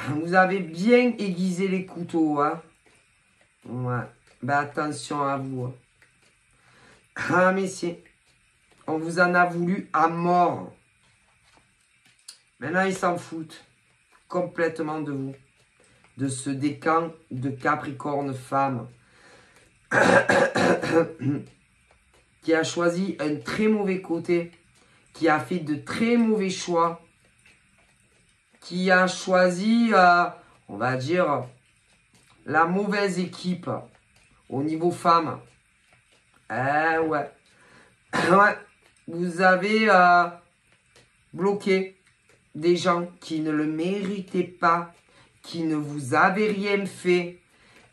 Vous avez bien aiguisé les couteaux, hein. Ouais. Ben attention à vous. Ah, messieurs. On vous en a voulu à mort. Maintenant, ils s'en foutent complètement de vous. De ce décan de Capricorne femme. Qui a choisi un très mauvais côté. Qui a fait de très mauvais choix. Qui a choisi, on va dire, la mauvaise équipe au niveau femme. Ouais. Ouais. Vous avez bloqué des gens qui ne le méritaient pas, qui ne vous avaient rien fait.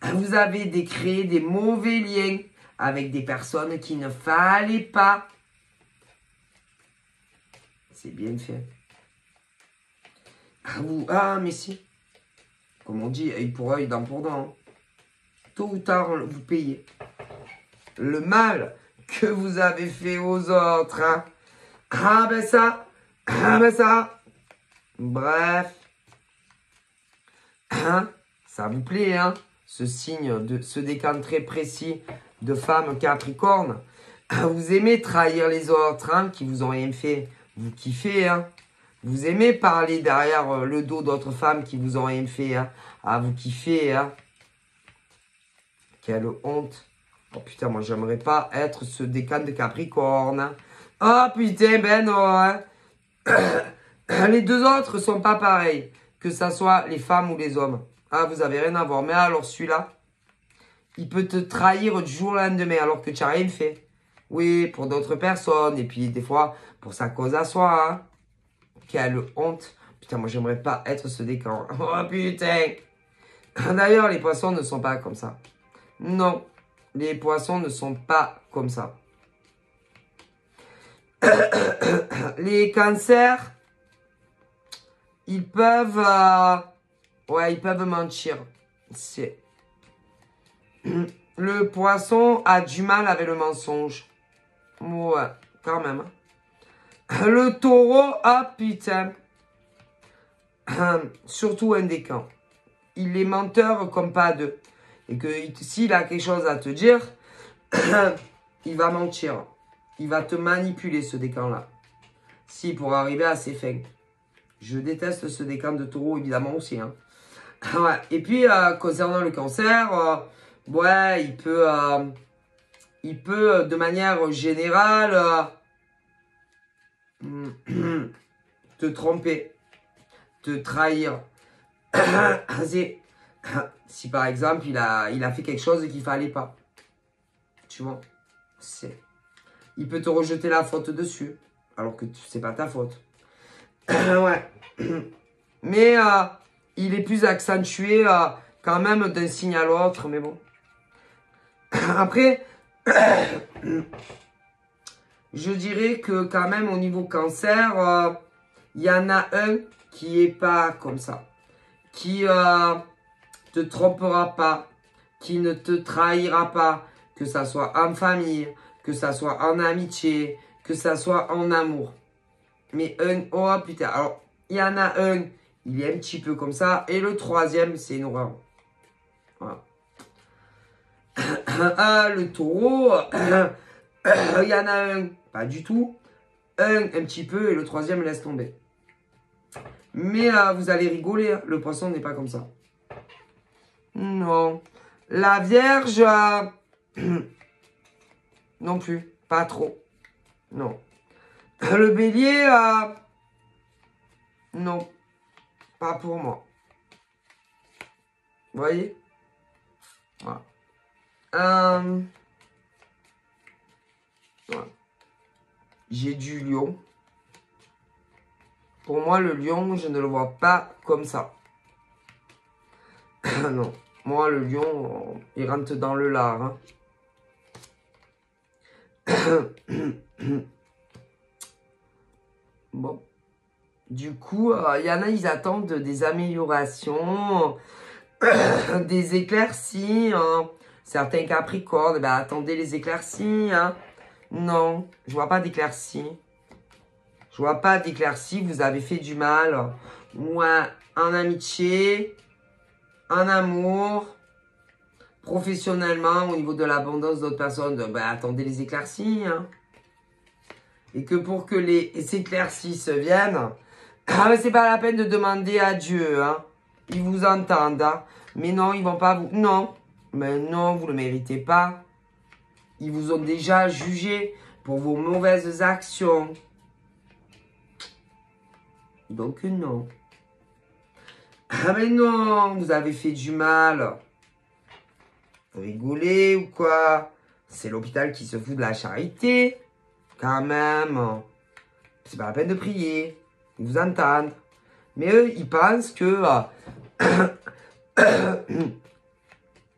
Vous avez créé des mauvais liens avec des personnes qui ne fallait pas. C'est bien fait. Mais si. Comme on dit, œil pour œil, dent pour dent. Tôt ou tard, vous payez. Le mal que vous avez fait aux autres. Hein. Ah ben ça. Bref. Hein, ça vous plaît, hein? Ce signe, ce décan très précis de femme Capricorne. Vous aimez trahir les autres, hein, qui vous ont rien fait. Vous kiffez, hein? Vous aimez parler derrière le dos d'autres femmes qui vous ont rien fait, hein? Vous kiffez, hein? Quelle honte. Oh putain, moi j'aimerais pas être ce décan de Capricorne. Hein. Oh putain, ben non, hein? Les deux autres sont pas pareils. Que ça soit les femmes ou les hommes. Vous avez rien à voir. Mais alors celui-là, il peut te trahir du jour au lendemain alors que tu n'as rien fait. Oui, pour d'autres personnes. Et puis des fois, pour sa cause à soi. Hein. Quelle honte. Putain, moi, j'aimerais pas être ce décan. Oh, putain. D'ailleurs, les poissons ne sont pas comme ça. Non, les poissons ne sont pas comme ça. Les cancers, ils peuvent... ouais, ils peuvent mentir. C'est... Le poisson a du mal avec le mensonge. Ouais, quand même. Le taureau, ah putain. Surtout un décan. Il est menteur comme pas deux. Et que s'il a quelque chose à te dire, il va mentir. Il va te manipuler, ce décan-là. Si, pour arriver à ses fins. Je déteste ce décan de taureau, évidemment, aussi. Hein. Ouais. Et puis, concernant le cancer, ouais, il peut, de manière générale, te tromper, te trahir. Si par exemple, il a fait quelque chose qu'il fallait pas. Tu vois, il peut te rejeter la faute dessus, alors que c'est pas ta faute. Ouais. Mais il est plus accentué quand même d'un signe à l'autre, mais bon. Après, je dirais que quand même au niveau cancer, il y en a un qui est pas comme ça. Qui te trompera pas, qui ne te trahira pas, que ça soit en famille, que ça soit en amitié, que ça soit en amour. Mais un, oh putain, alors, il y en a un, il est un petit peu comme ça, et le troisième, c'est une horreur. Voilà. Le taureau, il y en a un, pas du tout, un petit peu, et le troisième, laisse tomber. Mais vous allez rigoler, hein, le poisson n'est pas comme ça. Non. La Vierge, non plus, pas trop. Non. Le Bélier, non, pas pour moi. Vous voyez? Voilà. Voilà. J'ai du lion. Pour moi, le lion, je ne le vois pas comme ça. Non. Moi, le lion, il rentre dans le lard. Hein. Bon. Du coup, il y en a, ils attendent des améliorations, des éclaircies. Hein. Certains capricornes, ben, attendez les éclaircies. Hein. Non, je vois pas d'éclaircies. Je vois pas d'éclaircies, vous avez fait du mal. Ouais, en amitié, en amour, professionnellement, au niveau de l'abondance d'autres personnes, ben, attendez les éclaircies. Hein. Et que pour que les éclaircies se viennent, c'est pas la peine de demander à Dieu. Hein. Ils vous entendent. Hein. Mais non, ils vont pas vous... Non, mais non, vous ne le méritez pas. Ils vous ont déjà jugé pour vos mauvaises actions. Donc non. Ah mais non, vous avez fait du mal. Vous rigolez ou quoi? C'est l'hôpital qui se fout de la charité. Quand même. C'est pas la peine de prier. Ils vous entendent. Mais eux, ils pensent que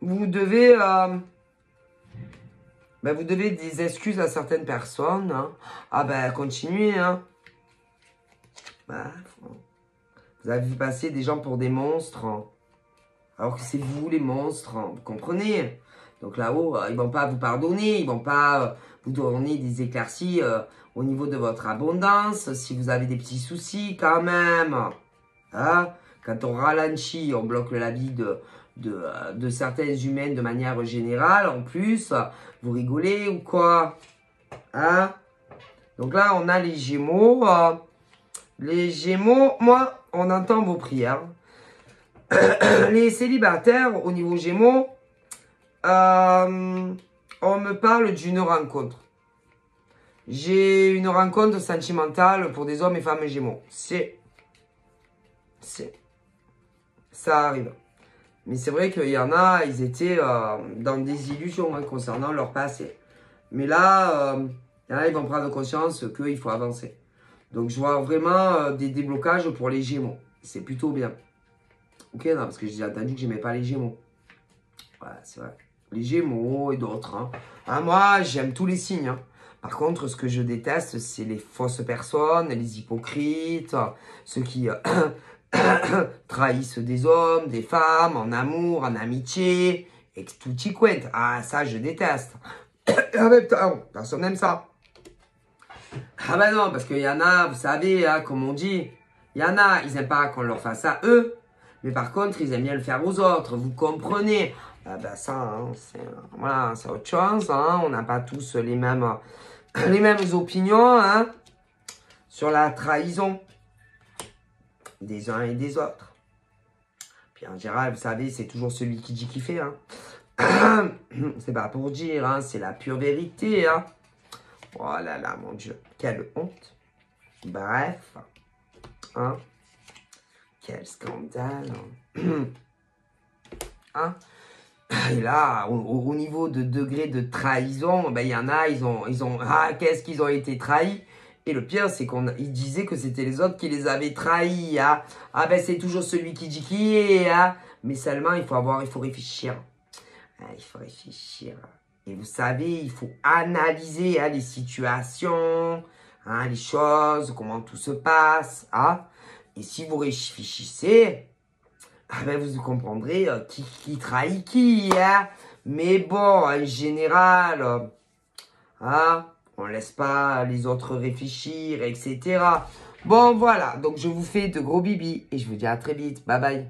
vous devez... ben, vous devez des excuses à certaines personnes. Hein. Ah ben, continuez. Hein. Ben, vous avez vu passer des gens pour des monstres. Hein. Alors que c'est vous les monstres. Hein. Vous comprenez? Donc là-haut, ils vont pas vous pardonner. Ils vont pas vous donner des éclaircies au niveau de votre abondance. Si vous avez des petits soucis quand même. Hein? Quand on ralentit, on bloque la vie de certains humains de manière générale. En plus, vous rigolez ou quoi? Hein? Donc là, on a les Gémeaux. Les Gémeaux, moi, on entend vos prières. Les célibataires, au niveau Gémeaux, on me parle d'une rencontre. J'ai une rencontre sentimentale pour des hommes et femmes Gémeaux. Ça arrive. Mais c'est vrai qu'il y en a, ils étaient dans des illusions hein, concernant leur passé. Mais là, il y en a, ils vont prendre conscience qu'il faut avancer. Donc, je vois vraiment des déblocages pour les Gémeaux. C'est plutôt bien. Ok, non, parce que j'ai entendu que j'aimais pas les Gémeaux. Ouais, c'est vrai. Les Gémeaux et d'autres. Hein. Ah, moi, j'aime tous les signes. Hein. Par contre, ce que je déteste, c'est les fausses personnes, les hypocrites, ceux qui trahissent des hommes, des femmes, en amour, en amitié, et tout y quente. Ah, ça, je déteste. Et en même temps, personne n'aime ça. Ah ben non, parce qu'il y en a, vous savez, hein, comme on dit, il y en a, ils n'aiment pas qu'on leur fasse ça eux, mais par contre, ils aiment bien le faire aux autres, vous comprenez? Ah ben ça, hein, voilà, c'est autre chose, hein, on n'a pas tous les mêmes opinions hein, sur la trahison des uns et des autres. Puis en général, vous savez, c'est toujours celui qui dit qu'il fait. Hein. C'est pas pour dire, hein, c'est la pure vérité. Hein. Oh là là, mon Dieu, quelle honte. Bref, hein, quel scandale. Hein. Et là, au niveau de degré de trahison, ben, il y en a, ils ont qu'est-ce qu'ils ont été trahis. Et le pire, c'est qu'ils disaient que c'était les autres qui les avaient trahis. Hein. Ah ben, c'est toujours celui qui dit qui est. Hein. Mais seulement, il faut réfléchir. Ah, il faut réfléchir. Et vous savez, il faut analyser hein, les situations, hein, les choses, comment tout se passe. Hein. Et si vous réfléchissez, ah ben vous comprendrez qui trahit qui. Hein. Mais bon, en général, hein, on laisse pas les autres réfléchir, etc. Bon, voilà. Donc, je vous fais de gros bibis et je vous dis à très vite. Bye bye.